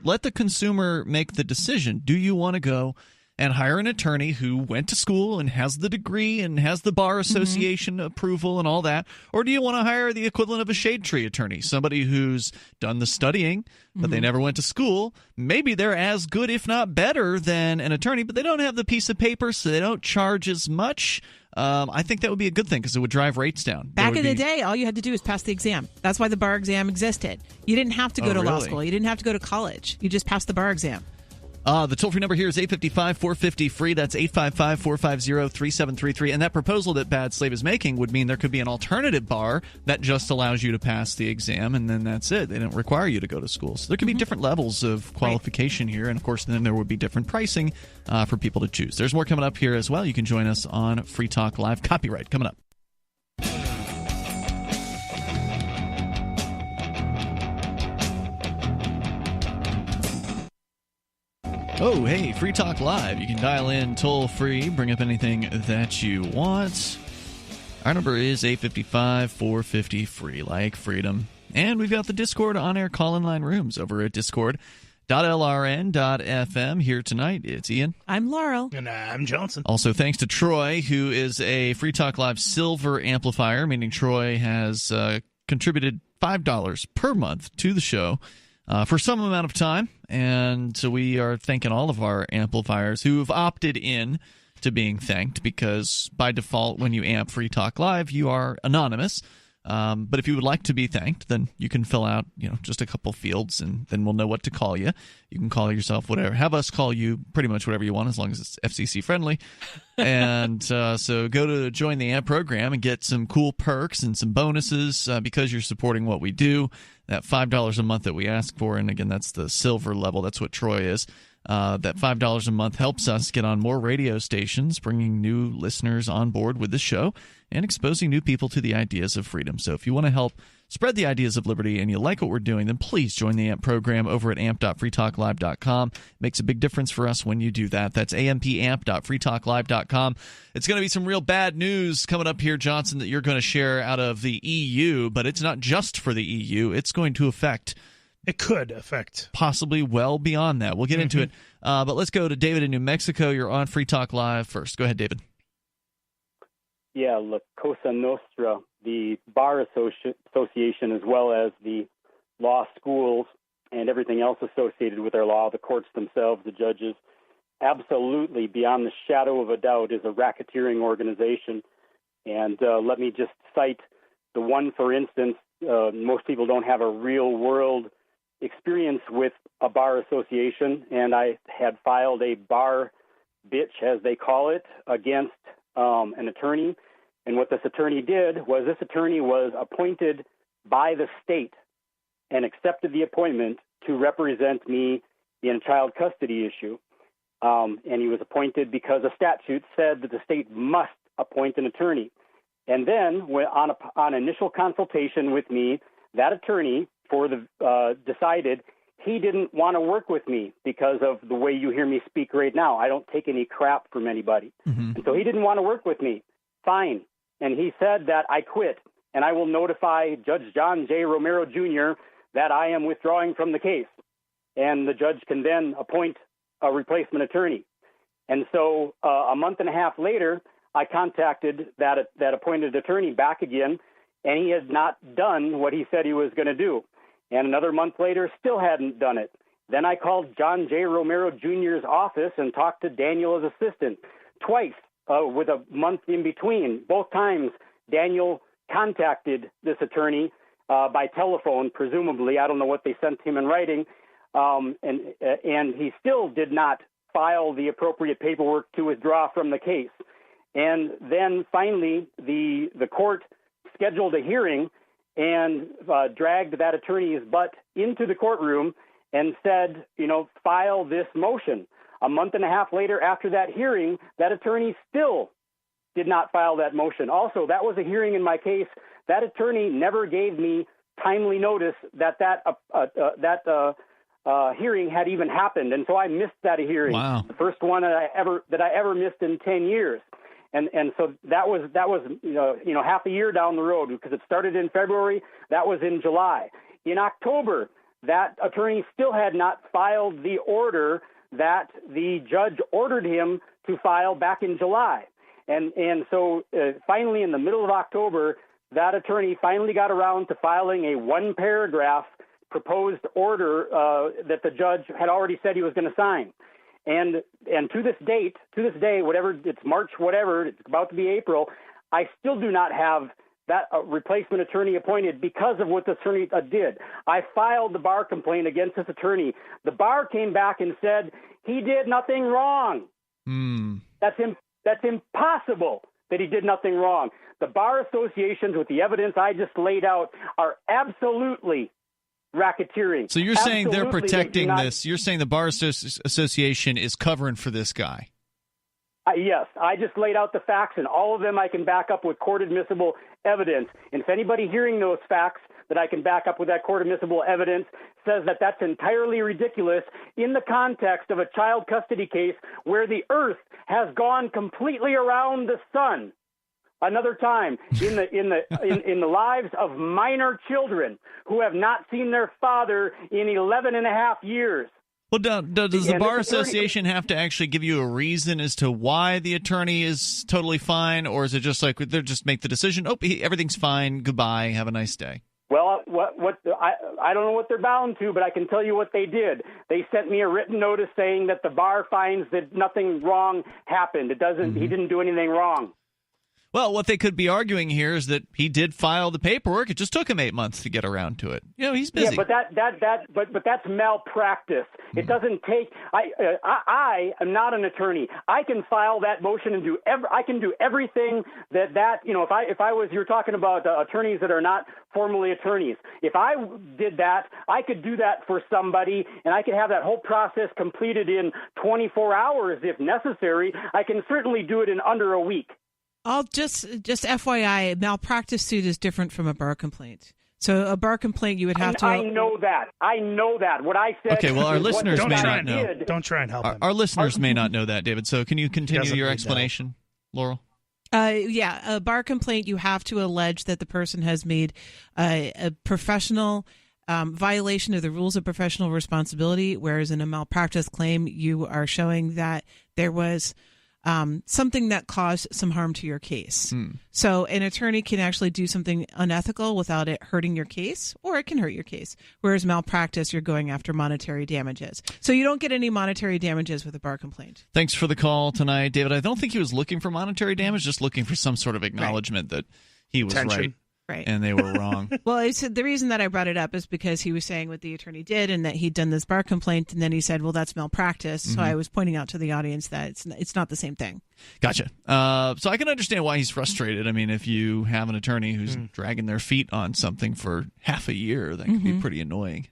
Let the consumer make the decision. Do you want to go and hire an attorney who went to school and has the degree and has the Bar Association approval and all that? Or do you want to hire the equivalent of a shade tree attorney, somebody who's done the studying, but they never went to school? Maybe they're as good, if not better, than an attorney, but they don't have the piece of paper, so they don't charge as much. I think that would be a good thing because it would drive rates down. Back in the day, all you had to do was pass the exam. That's why the bar exam existed. You didn't have to go to law school. You didn't have to go to college. You just passed the bar exam. The toll-free number here is 855-450-FREE. That's 855-450-3733. And that proposal that Bad Slave is making would mean there could be an alternative bar that just allows you to pass the exam, and then that's it. They don't require you to go to school. So there could be different levels of qualification here, and, of course, then there would be different pricing for people to choose. There's more coming up here as well. You can join us on Free Talk Live. Copyright coming up. Oh, hey, Free Talk Live. You can dial in toll-free, bring up anything that you want. Our number is 855-450-FREE, like freedom. And we've got the Discord on-air call-in line rooms over at discord.lrn.fm. Here tonight, it's Ian. I'm Laurel. And I'm Johnson. Also, thanks to Troy, who is a Free Talk Live Silver amplifier, meaning Troy has contributed $5 per month to the show for some amount of time. And so we are thanking all of our amplifiers who have opted in to being thanked, because by default, when you amp Free Talk Live, you are anonymous. But if you would like to be thanked, then you can fill out, just a couple fields, and then we'll know what to call you. You can call yourself whatever. Have us call you pretty much whatever you want, as long as it's FCC friendly. And so go to join the AMP program and get some cool perks and some bonuses because you're supporting what we do. That $5 a month that we ask for, and again, that's the silver level. That's what Troy is. That $5 a month helps us get on more radio stations, bringing new listeners on board with the show and exposing new people to the ideas of freedom. So if you want to help spread the ideas of liberty and you like what we're doing, then please join the AMP program over at amp.freetalklive.com. Makes a big difference for us when you do that. That's ampamp.freetalklive.com. It's going to be some real bad news coming up here, Johnson, that you're going to share out of the EU, but it's not just for the EU. It's going to affect... It could affect. Possibly well beyond that. We'll get into it. But let's go to David in New Mexico. You're on Free Talk Live first. Go ahead, David. Yeah, La Cosa Nostra, the Bar Association, as well as the law schools and everything else associated with our law, the courts themselves, the judges, absolutely, beyond the shadow of a doubt, is a racketeering organization. And let me just cite the one, for instance. Most people don't have a real-world experience with a bar association, and I had filed a bar bitch, as they call it, against an attorney. And what this attorney did was this attorney was appointed by the state and accepted the appointment to represent me in a child custody issue. And he was appointed because a statute said that the state must appoint an attorney. And then on initial consultation with me, that attorney decided he didn't want to work with me because of the way you hear me speak right now. I don't take any crap from anybody. And so he didn't want to work with me. Fine. And he said that I quit, and I will notify Judge John J. Romero, Jr. that I am withdrawing from the case. And the judge can then appoint a replacement attorney. And so a month and a half later, I contacted that appointed attorney back again, and he had not done what he said he was going to do. And another month later, still hadn't done it. Then I called John J. Romero Jr.'s office and talked to Daniel's assistant twice with a month in between. Both times, Daniel contacted this attorney by telephone, presumably. I don't know what they sent him in writing. And he still did not file the appropriate paperwork to withdraw from the case. And then finally, the court scheduled a hearing and dragged that attorney's butt into the courtroom and said, file this motion. A month and a half later, after that hearing, that attorney still did not file that motion. Also, that was a hearing in my case. That attorney never gave me timely notice that hearing had even happened, and so I missed that hearing. Wow. The first one that I ever missed in 10 years. And so that was half a year down the road, because it started in February. That was in July. In October, that attorney still had not filed the order that the judge ordered him to file back in July. And so finally, in the middle of October, that attorney finally got around to filing a one-paragraph proposed order that the judge had already said he was going to sign. And to this day, whatever it's March, whatever it's about to be April, I still do not have that replacement attorney appointed because of what the attorney did. I filed the bar complaint against this attorney. The bar came back and said he did nothing wrong. That's impossible that he did nothing wrong. The bar associations, with the evidence I just laid out, are absolutely racketeering. So you're saying they're protecting this. You're saying the Bar Association is covering for this guy. Yes, I just laid out the facts, and all of them I can back up with court-admissible evidence. And if anybody hearing those facts that I can back up with that court-admissible evidence says that that's entirely ridiculous in the context of a child custody case where the earth has gone completely around the sun, another time in the lives of minor children who have not seen their father in 11 and a half years. Well, does the Bar Association have to actually give you a reason as to why the attorney is totally fine, or is it just like they just make the decision, everything's fine, goodbye, have a nice day? Well, I don't know what they're bound to, but I can tell you what they did. They sent me a written notice saying that the bar finds that nothing wrong happened. It doesn't. He didn't do anything wrong. Well, what they could be arguing here is that he did file the paperwork. It just took him 8 months to get around to it. He's busy. Yeah, but that's malpractice. It doesn't take. I am not an attorney. I can file that motion and I can do everything that if I was, you're talking about attorneys that are not formally attorneys. If I did that, I could do that for somebody, and I could have that whole process completed in 24 hours if necessary. I can certainly do it in under a week. I'll just FYI, a malpractice suit is different from a bar complaint. So a bar complaint, you would have to. I know that. What I said. Okay, well, our listeners may not know. Don't try and help him. Our listeners may not know that, David. So can you continue your explanation, Laurel? A bar complaint, you have to allege that the person has made a professional violation of the rules of professional responsibility, whereas in a malpractice claim, you are showing that there was something that caused some harm to your case. So an attorney can actually do something unethical without it hurting your case, or it can hurt your case. Whereas malpractice, you're going after monetary damages. So you don't get any monetary damages with a bar complaint. Thanks for the call tonight, David. I don't think he was looking for monetary damage, just looking for some sort of acknowledgement that he was right. Right. And they were wrong. Well, the reason that I brought it up is because he was saying what the attorney did and that he'd done this bar complaint, and then he said, well, that's malpractice. So I was pointing out to the audience that it's not the same thing. Gotcha. So I can understand why he's frustrated. I mean, if you have an attorney who's dragging their feet on something for half a year, that can be pretty annoying.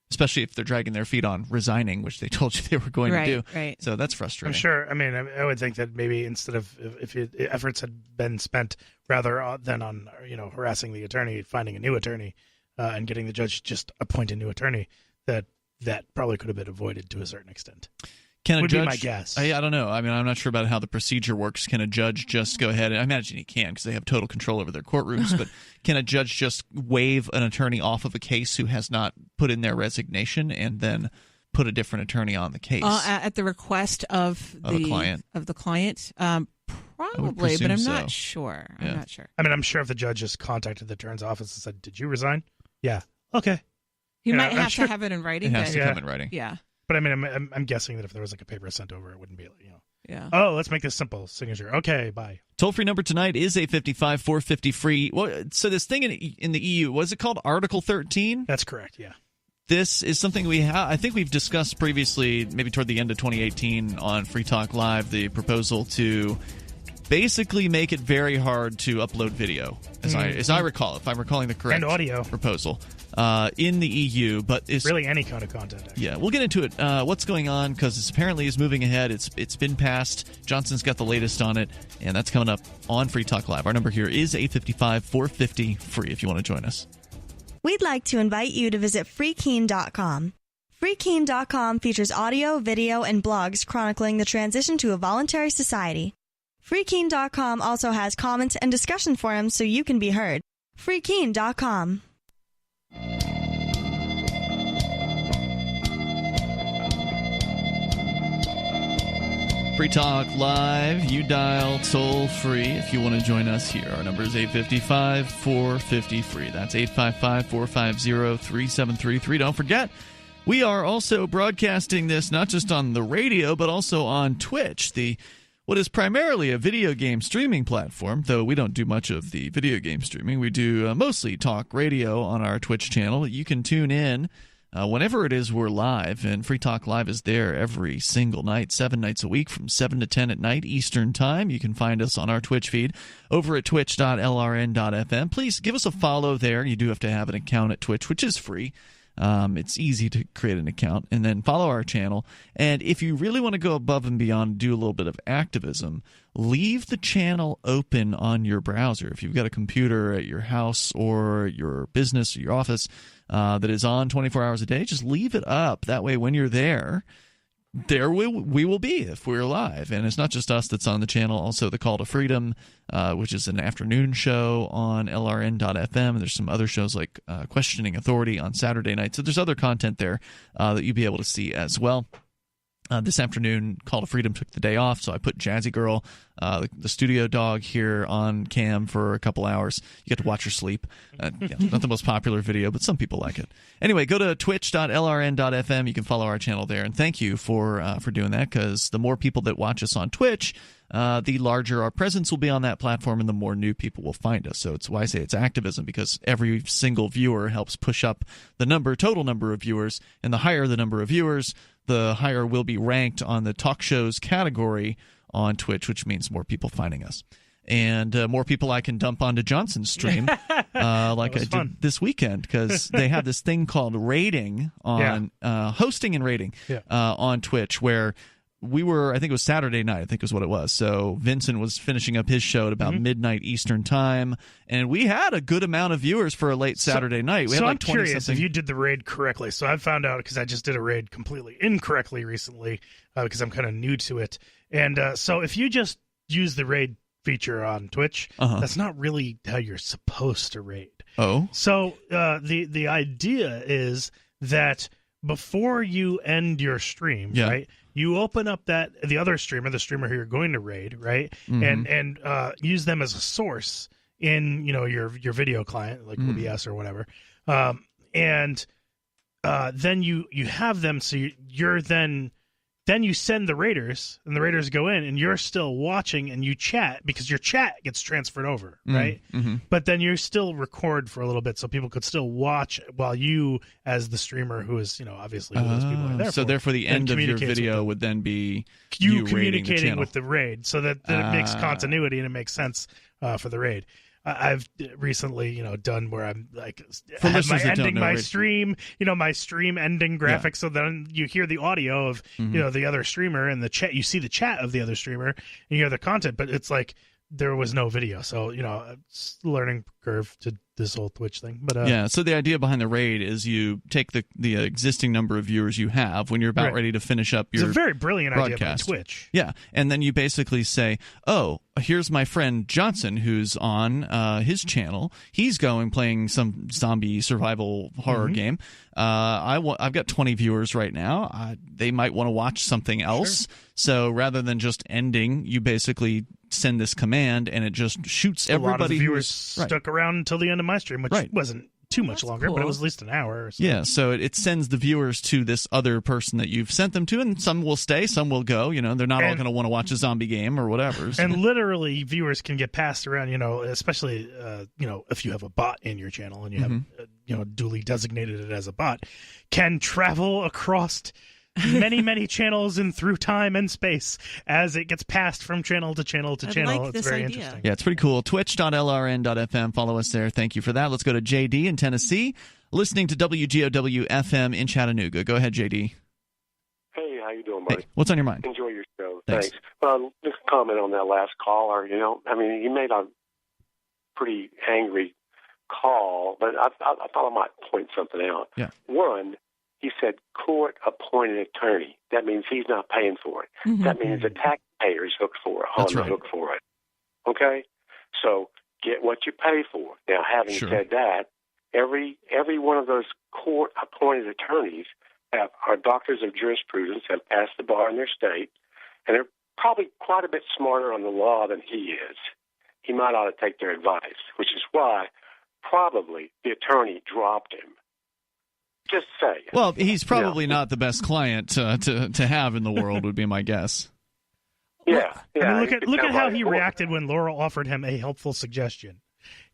Especially if they're dragging their feet on resigning, which they told you they were going to do. Right. So that's frustrating. I'm sure. I mean, I would think that maybe instead of if efforts had been spent rather than on harassing the attorney, finding a new attorney, and getting the judge just appoint a new attorney, that probably could have been avoided to a certain extent. Would be my guess. I don't know. I mean, I'm not sure about how the procedure works. Can a judge just go ahead? I imagine he can because they have total control over their courtrooms. But can a judge just waive an attorney off of a case who has not put in their resignation and then put a different attorney on the case? At the request of the client. Probably, but I'm not sure. I'm not sure. I mean, I'm sure if the judge just contacted the attorney's office and said, "Did you resign?" Yeah. Okay. You might have to have it in writing. It has to come in writing. Yeah. But I mean, I'm guessing that if there was like a paper sent over, it wouldn't be Yeah. Oh, let's make this simple. Signature. Okay, bye. Toll-free number tonight is 855-450-FREE. Well, so this thing in the EU, what is it called? Article 13? That's correct, yeah. This is something I think we've discussed previously, maybe toward the end of 2018 on Free Talk Live, the proposal to basically make it very hard to upload video, as I recall, if I'm recalling the correct and audio proposal in the EU. But it's really any kind of content. Actually. Yeah, we'll get into it. What's going on? Because it's apparently is moving ahead. It's been passed. Johnson's got the latest on it, and that's coming up on Free Talk Live. Our number here is 855-450-FREE if you want to join us. We'd like to invite you to visit freekeen.com. Freekeen.com features audio, video, and blogs chronicling the transition to a voluntary society. Freekeen.com also has comments and discussion forums so you can be heard. Freekeen.com. Free Talk Live. You dial toll free if you want to join us here. Our number is 855-450-FREE. That's 855-450-3733. Don't forget, we are also broadcasting this not just on the radio, but also on Twitch, what is primarily a video game streaming platform, though we don't do much of the video game streaming. We do mostly talk radio on our Twitch channel. You can tune in whenever it is we're live, and Free Talk Live is there every single night, 7 nights a week from 7 to 10 at night Eastern Time. You can find us on our Twitch feed over at twitch.lrn.fm. Please give us a follow there. You do have to have an account at Twitch, which is free. It's easy to create an account and then follow our channel. And if you really want to go above and beyond and do a little bit of activism, leave the channel open on your browser. If you've got a computer at your house or your business or your office that is on 24 hours a day, just leave it up. That way, when you're there we will be if we're live. And it's not just us that's on the channel, also the Call to Freedom, which is an afternoon show on LRN.FM. And there's some other shows like Questioning Authority on Saturday night. So there's other content there that you'll be able to see as well. This afternoon, Call to Freedom took the day off, so I put Jazzy Girl, the studio dog, here on cam for a couple hours. You get to watch her sleep. Not the most popular video, but some people like it. Anyway, go to twitch.lrn.fm. You can follow our channel there, and thank you for doing that, because the more people that watch us on Twitch, the larger our presence will be on that platform, and the more new people will find us. So it's why I say it's activism, because every single viewer helps push up the total number of viewers, and the higher the number of viewers, the higher we'll be ranked on the talk shows category on Twitch, which means more people finding us. And more people I can dump onto Johnson's stream like I did this weekend, because they have this thing called rating on hosting and rating on Twitch, where we were, I think it was Saturday night, I think is what it was. So Vincent was finishing up his show at about midnight Eastern time, and we had a good amount of viewers for a late Saturday night. We had like I'm curious if you did the raid correctly. So I found out, because I just did a raid completely incorrectly recently, because I'm kind of new to it. And so if you just use the raid feature on Twitch, that's not really how you're supposed to raid. Oh. So the idea is that before you end your stream, right, you open up the other streamer, the streamer who you're going to raid, right, and use them as a source in your video client, like OBS or whatever, and then you have them, so you're then you send the raiders, and the raiders go in, and you're still watching, and you chat, because your chat gets transferred over, right? But then you still record for a little bit, so people could still watch while you, as the streamer, who is, obviously who those people are there so for. therefore the end of your video would then be you communicating with the raid, so that it makes continuity and it makes sense for the raid. I've recently, done where I'm like have my stream, my stream ending graphics. So then you hear the audio of, the other streamer, and the chat, you see the chat of the other streamer, and you hear the content, but it's like there was no video. So, it's a learning curve to this whole Twitch thing. But so the idea behind the raid is you take the existing number of viewers you have when you're about ready to finish up your It's a very brilliant broadcast. idea by Twitch. Yeah, and then you basically say, oh, here's my friend Johnson who's on his channel. He's playing some zombie survival horror game. I've got 20 viewers right now. They might want to watch something else. Sure. So rather than just ending, you basically send this command, and it just shoots everybody. A lot of the viewers stuck around until the end of my stream, which wasn't too much longer, but it was at least an hour or so. Yeah, so it sends the viewers to this other person that you've sent them to, and some will stay, some will go. They're not all going to want to watch a zombie game or whatever. So. And literally, viewers can get passed around, especially, if you have a bot in your channel and you have duly designated it as a bot, can travel across many, many channels and through time and space as it gets passed from channel to channel to channel. Like it's very interesting. Yeah, it's pretty cool. Twitch.lrn.fm. Follow us there. Thank you for that. Let's go to JD in Tennessee, listening to WGOW FM in Chattanooga. Go ahead, JD. Hey, how you doing, buddy? Hey, what's on your mind? Enjoy your show. Thanks. Well, just a comment on that last caller. He made a pretty angry call, but I thought I might point something out. Yeah. One, he said court-appointed attorney. That means he's not paying for it. Mm-hmm. That means the taxpayer is hooked for it, That's on the right. hook for it. Okay? So get what you pay for. Now, having said that, every one of those court-appointed attorneys are doctors of jurisprudence, have passed the bar in their state, and they're probably quite a bit smarter on the law than he is. He might ought to take their advice, which is why probably the attorney dropped him. Just saying. Well, he's probably not the best client to have in the world, would be my guess. Yeah. I mean, look at how he reacted when Laurel offered him a helpful suggestion.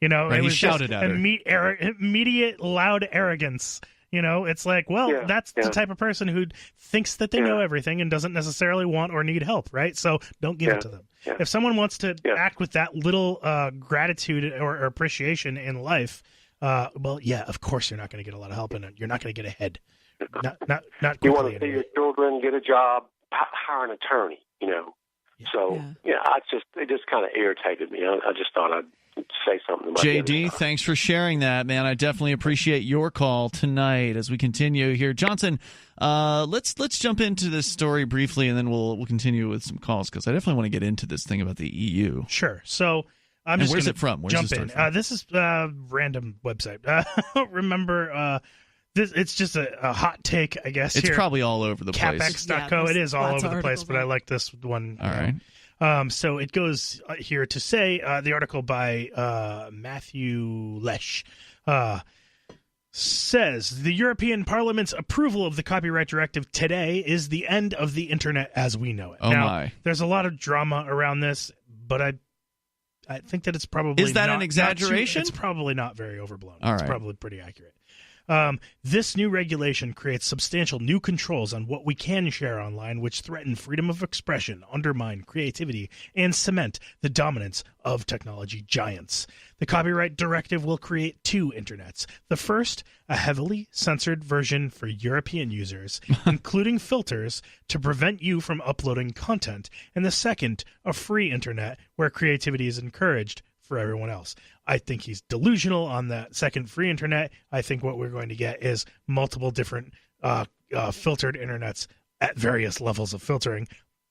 Right, it he was shouted just at her. Immediate, loud arrogance. It's like, that's the type of person who thinks that they know everything and doesn't necessarily want or need help, right? So don't give it to them. Yeah. If someone wants to act with that little gratitude or appreciation in life, of course you're not going to get a lot of help, and you're not going to get ahead. Not quickly. You want to see your children get a job, hire an attorney, So, it just kind of irritated me. I just thought I'd say something about JD, thanks for sharing that, man. I definitely appreciate your call tonight as we continue here. Johnson, let's jump into this story briefly, and then we'll continue with some calls, because I definitely want to get into this thing about the EU. Sure. So where's it from? Where's jump this in. story from? This is a random website. I don't remember. It's just a hot take, I guess. It's here. probably all over the place. Capx.co. It is all over the place, but I like this one. All right. So it goes here to say the article by Matthew Lesh says the European Parliament's approval of the copyright directive today is the end of the internet as we know it. Oh, now, my. There's a lot of drama around this, but I think that it's probably Is that an exaggeration? It's probably not very overblown. All It's right. probably pretty accurate. This new regulation creates substantial new controls on what we can share online, which threaten freedom of expression, undermine creativity, and cement the dominance of technology giants. The copyright directive will create two internets. The first, a heavily censored version for European users, including filters to prevent you from uploading content, and the second, a free internet where creativity is encouraged for everyone else. I think he's delusional on that second free internet. I think what we're going to get is multiple different filtered internets at various levels of filtering.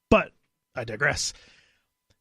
But I digress.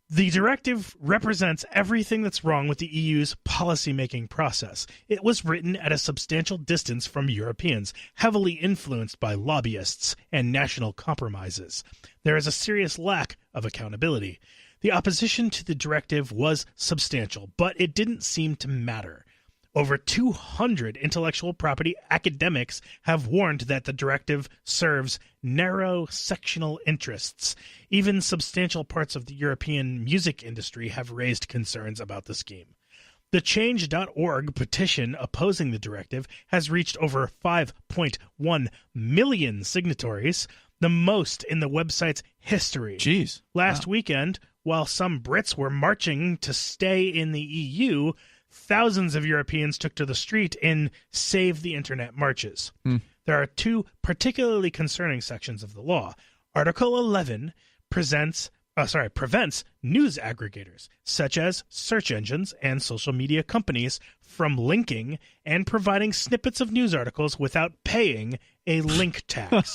The directive represents everything that's wrong with the EU's policymaking process. It was written at a substantial distance from Europeans, heavily influenced by lobbyists and national compromises. There is a serious lack of accountability. The opposition to the directive was substantial, but it didn't seem to matter. Over 200 intellectual property academics have warned that the directive serves narrow sectional interests. Even substantial parts of the European music industry have raised concerns about the scheme. The Change.org petition opposing the directive has reached over 5.1 million signatories, the most in the website's history. Jeez. Last weekend, while some Brits were marching to stay in the EU, thousands of Europeans took to the street in Save the Internet marches. There are two particularly concerning sections of the law. Article 11 prevents news aggregators, such as search engines and social media companies, from linking and providing snippets of news articles without paying a link tax.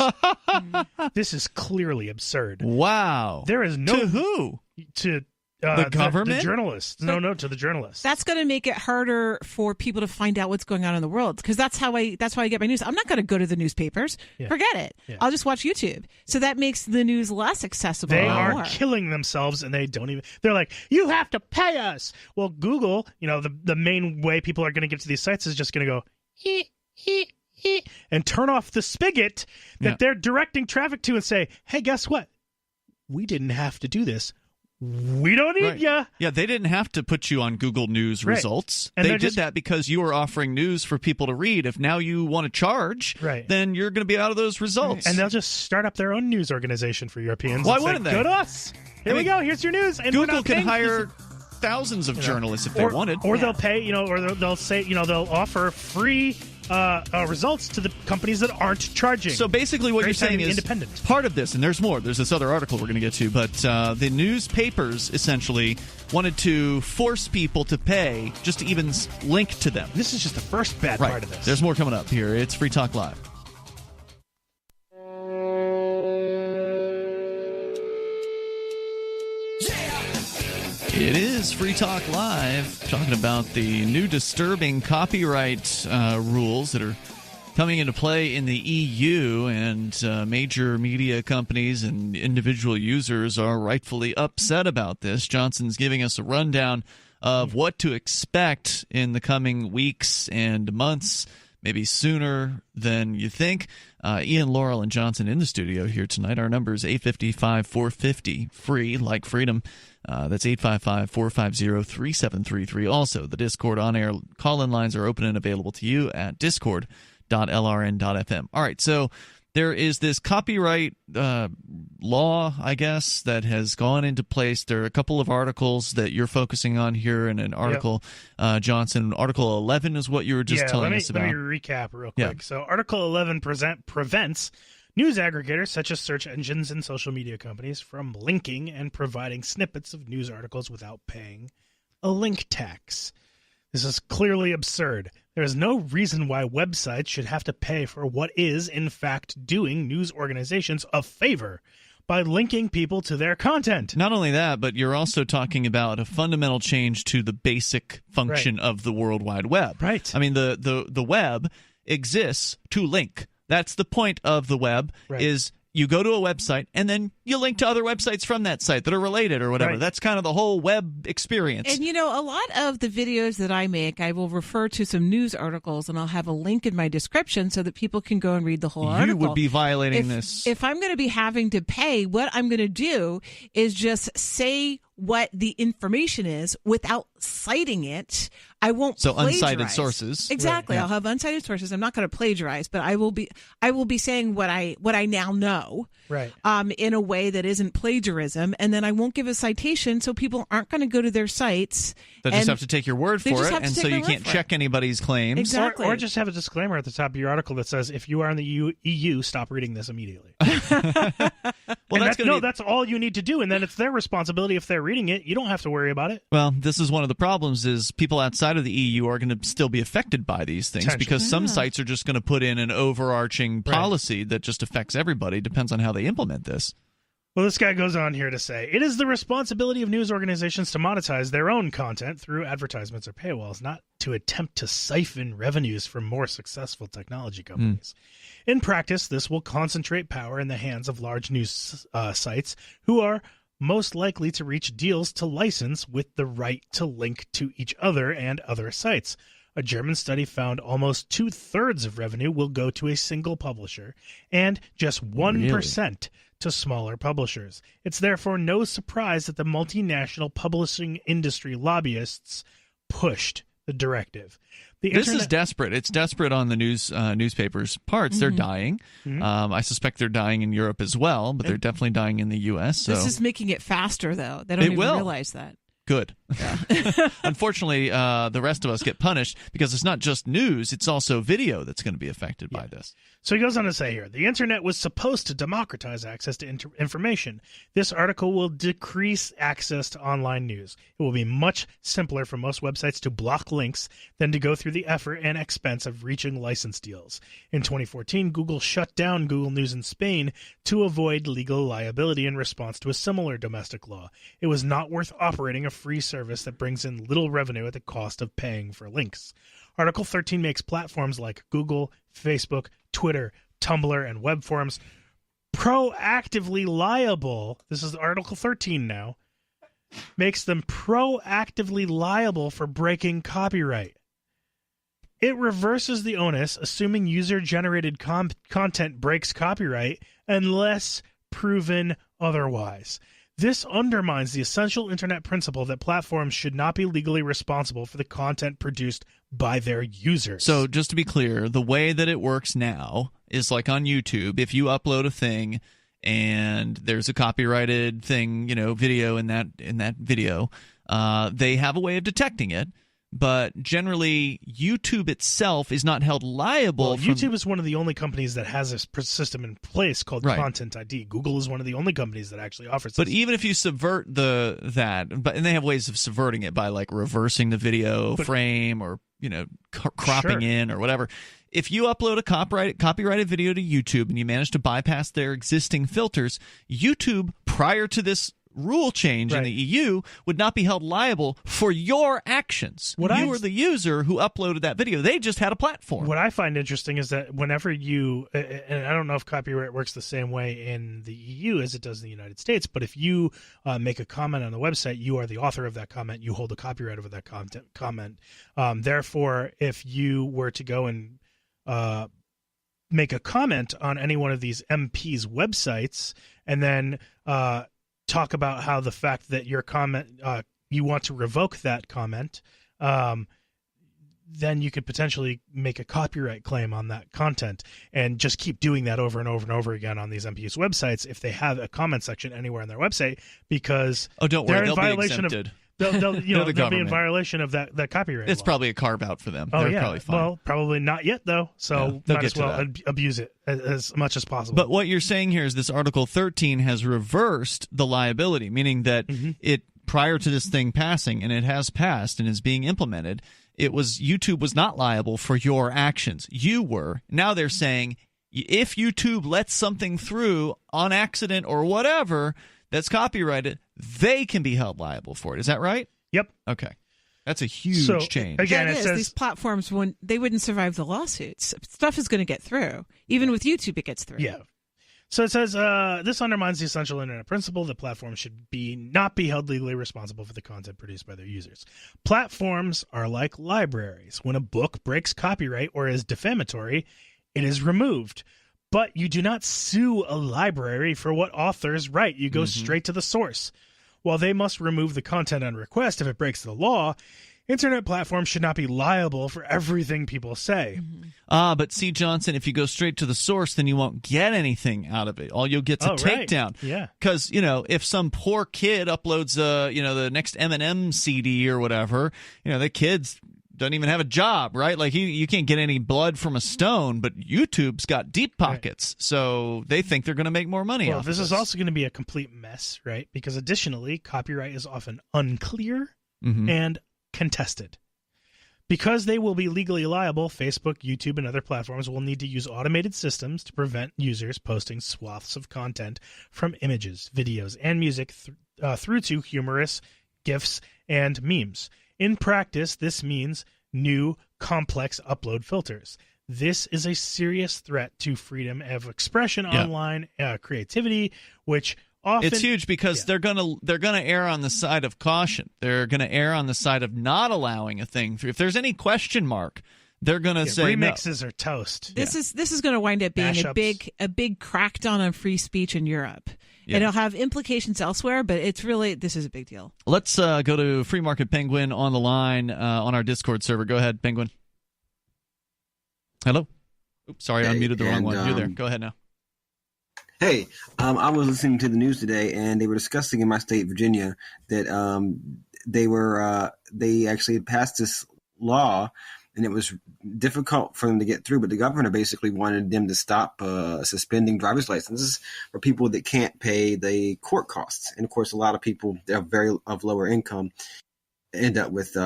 This is clearly absurd. Wow. There is no... To who? To the government? The journalists. No, to the journalists. That's going to make it harder for people to find out what's going on in the world, because that's how I get my news. I'm not going to go to the newspapers. Yeah. Forget it. Yeah. I'll just watch YouTube. So that makes the news less accessible. They are killing themselves, and they don't even. They're like, you have to pay us. Well, Google, the main way people are going to get to these sites is just going to go and turn off the spigot that they're directing traffic to, and say, hey, guess what? We didn't have to do this. we don't need you. Yeah, they didn't have to put you on Google News results. And they did that because you were offering news for people to read. If now you want to charge, then you're going to be out of those results. And they'll just start up their own news organization for Europeans. Why wouldn't they? Go to us. Here we go. Here's your news. And Google can hire thousands of journalists if they wanted. Or they'll pay, or they'll say, they'll offer free results to the companies that aren't charging. So basically what you're saying is independent. Part of this, and there's more, there's this other article we're going to get to, but the newspapers essentially wanted to force people to pay just to even link to them. This is just the first bad part of this. There's more coming up here. It's Free Talk Live. It is Free Talk Live, talking about the new disturbing copyright rules that are coming into play in the EU, and major media companies and individual users are rightfully upset about this. Johnson's giving us a rundown of what to expect in the coming weeks and months, maybe sooner than you think. Ian, Laurel, and Johnson in the studio here tonight. Our number is 855-450, free, like freedom. That's 855-450-3733. Also, the Discord on-air call-in lines are open and available to you at discord.lrn.fm. All right, so there is this copyright law, I guess, that has gone into place. There are a couple of articles that you're focusing on here in an article, Johnson. Article 11 is what you were just telling us about. Let me recap real quick. So Article 11 prevents news aggregators such as search engines and social media companies from linking and providing snippets of news articles without paying a link tax. This is clearly absurd. There is no reason why websites should have to pay for what is, in fact, doing news organizations a favor by linking people to their content. Not only that, but you're also talking about a fundamental change to the basic function of the World Wide Web. Right. I mean, the web exists to link. That's the point of the web, is you go to a website and then you link to other websites from that site that are related or whatever. That's kind of the whole web experience. And, a lot of the videos that I make, I will refer to some news articles and I'll have a link in my description so that people can go and read the whole article. You would be violating this. If I'm going to be having to pay, what I'm going to do is just say what the information is without citing it. I won't plagiarize. Uncited sources. Exactly. I'll have uncited sources. I'm not going to plagiarize, but I will be saying what I now know. Right. In a way that isn't plagiarism, and then I won't give a citation, so people aren't going to go to their sites. They just have to take your word for it, and so you can't check anybody's claims. Exactly. Or just have a disclaimer at the top of your article that says, if you are in the EU, stop reading this immediately. That's all you need to do, and then it's their responsibility if they're reading it. You don't have to worry about it. Well, this is one of the problems is people outside of the EU are going to still be affected by these things because some sites are just going to put in an overarching policy that just affects everybody. Depends on how they implement this. Well, this guy goes on here to say, it is the responsibility of news organizations to monetize their own content through advertisements or paywalls, not to attempt to siphon revenues from more successful technology companies. In practice, this will concentrate power in the hands of large news sites who are most likely to reach deals to license with the right to link to each other and other sites. A German study found almost 2/3 of revenue will go to a single publisher and just 1% to smaller publishers. It's therefore no surprise that the multinational publishing industry lobbyists pushed the directive. This is desperate. It's desperate on the newspapers' parts. They're dying. I suspect they're dying in Europe as well, but they're definitely dying in the U.S. So. This is making it faster, though. They don't even realize that. Good. Yeah. Unfortunately, the rest of us get punished because it's not just news, it's also video that's going to be affected by this. So he goes on to say here, the internet was supposed to democratize access to information. This article will decrease access to online news. It will be much simpler for most websites to block links than to go through the effort and expense of reaching license deals. In 2014, Google shut down Google News in Spain to avoid legal liability in response to a similar domestic law. It was not worth operating a free service that brings in little revenue at the cost of paying for links. Article 13 makes platforms like Google, Facebook, Twitter, Tumblr, and web forums proactively liable. This is Article 13 now. Makes them proactively liable for breaking copyright. It reverses the onus, assuming user-generated content breaks copyright, unless proven otherwise. This undermines the essential internet principle that platforms should not be legally responsible for the content produced by their users. So just to be clear, the way that it works now is like on YouTube. If you upload a thing and there's a copyrighted thing, video in that video, they have a way of detecting it. But generally, YouTube itself is not held liable. Well, YouTube is one of the only companies that has a system in place called Content ID. Google is one of the only companies that actually offers this. But even if you subvert and they have ways of subverting it by like reversing the video frame or cropping in or whatever. If you upload a copyrighted video to YouTube and you manage to bypass their existing filters, YouTube, prior to this rule change in the EU, would not be held liable for your actions. You were the user who uploaded that video. They just had a platform. What I find interesting is that whenever you, and I don't know if copyright works the same way in the EU as it does in the United States, but if you make a comment on the website, you are the author of that comment. You hold the copyright over that comment. Therefore, if you were to go and make a comment on any one of these MPs' websites and then talk about how the fact that your comment, you want to revoke that comment, then you could potentially make a copyright claim on that content and just keep doing that over and over and over again on these MPs' websites if they have a comment section anywhere on their website, because don't worry, they'll be exempted. They'll be in violation of that copyright It's law. probably a carve out for them. Oh, They're yeah. probably fine. Well, probably not yet, though. So they'll might get as to well that. abuse it as much as possible. But what you're saying here is this Article 13 has reversed the liability, meaning that it, prior to this thing passing, and it has passed and is being implemented, YouTube was not liable for your actions. You were. Now they're saying if YouTube lets something through on accident or whatever that's copyrighted, they can be held liable for it. Is that right? Yep. Okay. That's a huge change. Again, it says these platforms, they wouldn't survive the lawsuits. Stuff is going to get through. Even with YouTube, it gets through. Yeah. So it says, this undermines the essential internet principle that platforms should not be held legally responsible for the content produced by their users. Platforms are like libraries. When a book breaks copyright or is defamatory, it is removed. But you do not sue a library for what authors write. You go straight to the source. While they must remove the content on request if it breaks the law, internet platforms should not be liable for everything people say. But see, Johnson, if you go straight to the source, then you won't get anything out of it. All you'll get is a takedown. Yeah. Because, if some poor kid uploads, the next Eminem CD or whatever, the kid's doesn't even have a job, right? Like you can't get any blood from a stone, but YouTube's got deep pockets, so they think they're going to make more money. Well, off this of is also going to be a complete mess, right? Because additionally, copyright is often unclear and contested. Because they will be legally liable, Facebook, YouTube, and other platforms will need to use automated systems to prevent users posting swaths of content from images, videos, and music through to humorous GIFs and memes. In practice, this means new, complex upload filters. This is a serious threat to freedom of expression online, creativity, which often... It's huge because they're gonna err on the side of caution. They're gonna err on the side of not allowing a thing through. If there's any question mark, they're gonna say remixes no. are toast. This is going to wind up being Mashups. a big crackdown on free speech in Europe. Yeah. It'll have implications elsewhere, but this is a big deal. Let's go to Free Market Penguin on the line on our Discord server. Go ahead, Penguin. Hello. Oops, sorry, I unmuted the wrong one. You're there. Go ahead now. Hey, I was listening to the news today, and they were discussing in my state, Virginia, that they actually had passed this law, and it was difficult for them to get through. But the governor basically wanted them to stop suspending driver's licenses for people that can't pay the court costs. And of course, a lot of people that are of lower income end up with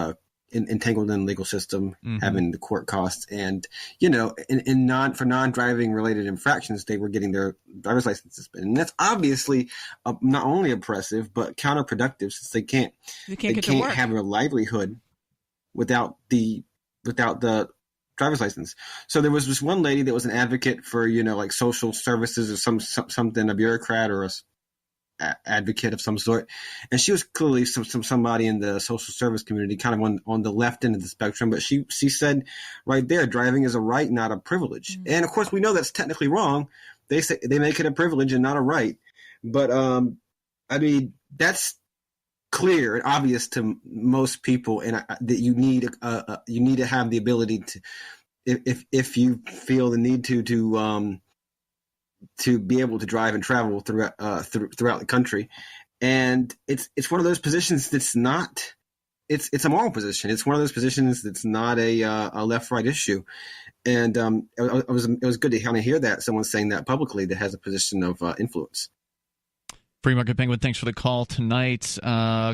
entangled in the legal system, having the court costs. And, for non-driving related infractions, they were getting their driver's license suspended. And that's obviously not only oppressive, but counterproductive, since they can't have a livelihood without the driver's license. So there was this one lady that was an advocate for, like social services or something, a bureaucrat or a advocate of some sort. And she was clearly somebody in the social service community, kind of on the left end of the spectrum. But she said right there, driving is a right, not a privilege. Mm-hmm. And of course, we know that's technically wrong. They say they make it a privilege and not a right. But I mean, that's clear and obvious to most people, and that you need to have the ability to, if you feel the need to be able to drive and travel throughout the country. And it's one of those positions that's not. It's a moral position. It's one of those positions that's not a left-right issue. And it was good to kind of hear that someone saying that publicly that has a position of influence. Free Market Penguin, thanks for the call tonight.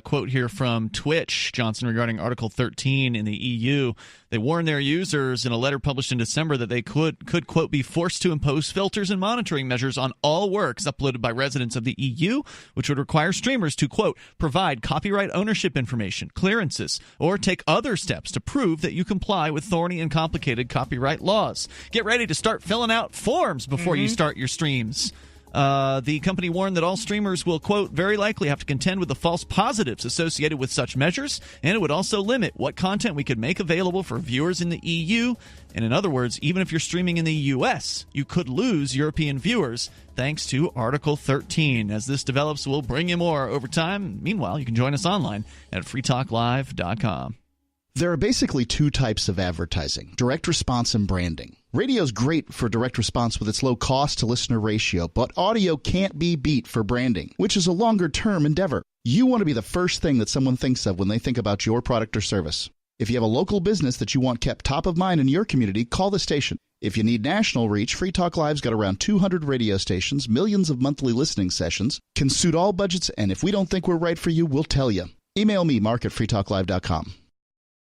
Quote here from Twitch, Johnson, regarding Article 13 in the EU. They warned their users in a letter published in December that they could, quote, be forced to impose filters and monitoring measures on all works uploaded by residents of the EU, which would require streamers to, quote, provide copyright ownership information, clearances, or take other steps to prove that you comply with thorny and complicated copyright laws. Get ready to start filling out forms before you start your streams. The company warned that all streamers will, quote, very likely have to contend with the false positives associated with such measures, and it would also limit what content we could make available for viewers in the EU. And in other words, even if you're streaming in the U.S., you could lose European viewers thanks to Article 13. As this develops, we'll bring you more over time. Meanwhile, you can join us online at freetalklive.com. There are basically two types of advertising, direct response and branding. Radio's great for direct response with its low cost to listener ratio, but audio can't be beat for branding, which is a longer-term endeavor. You want to be the first thing that someone thinks of when they think about your product or service. If you have a local business that you want kept top of mind in your community, call the station. If you need national reach, Free Talk Live's got around 200 radio stations, millions of monthly listening sessions, can suit all budgets, and if we don't think we're right for you, we'll tell you. Email me, mark@freetalklive.com.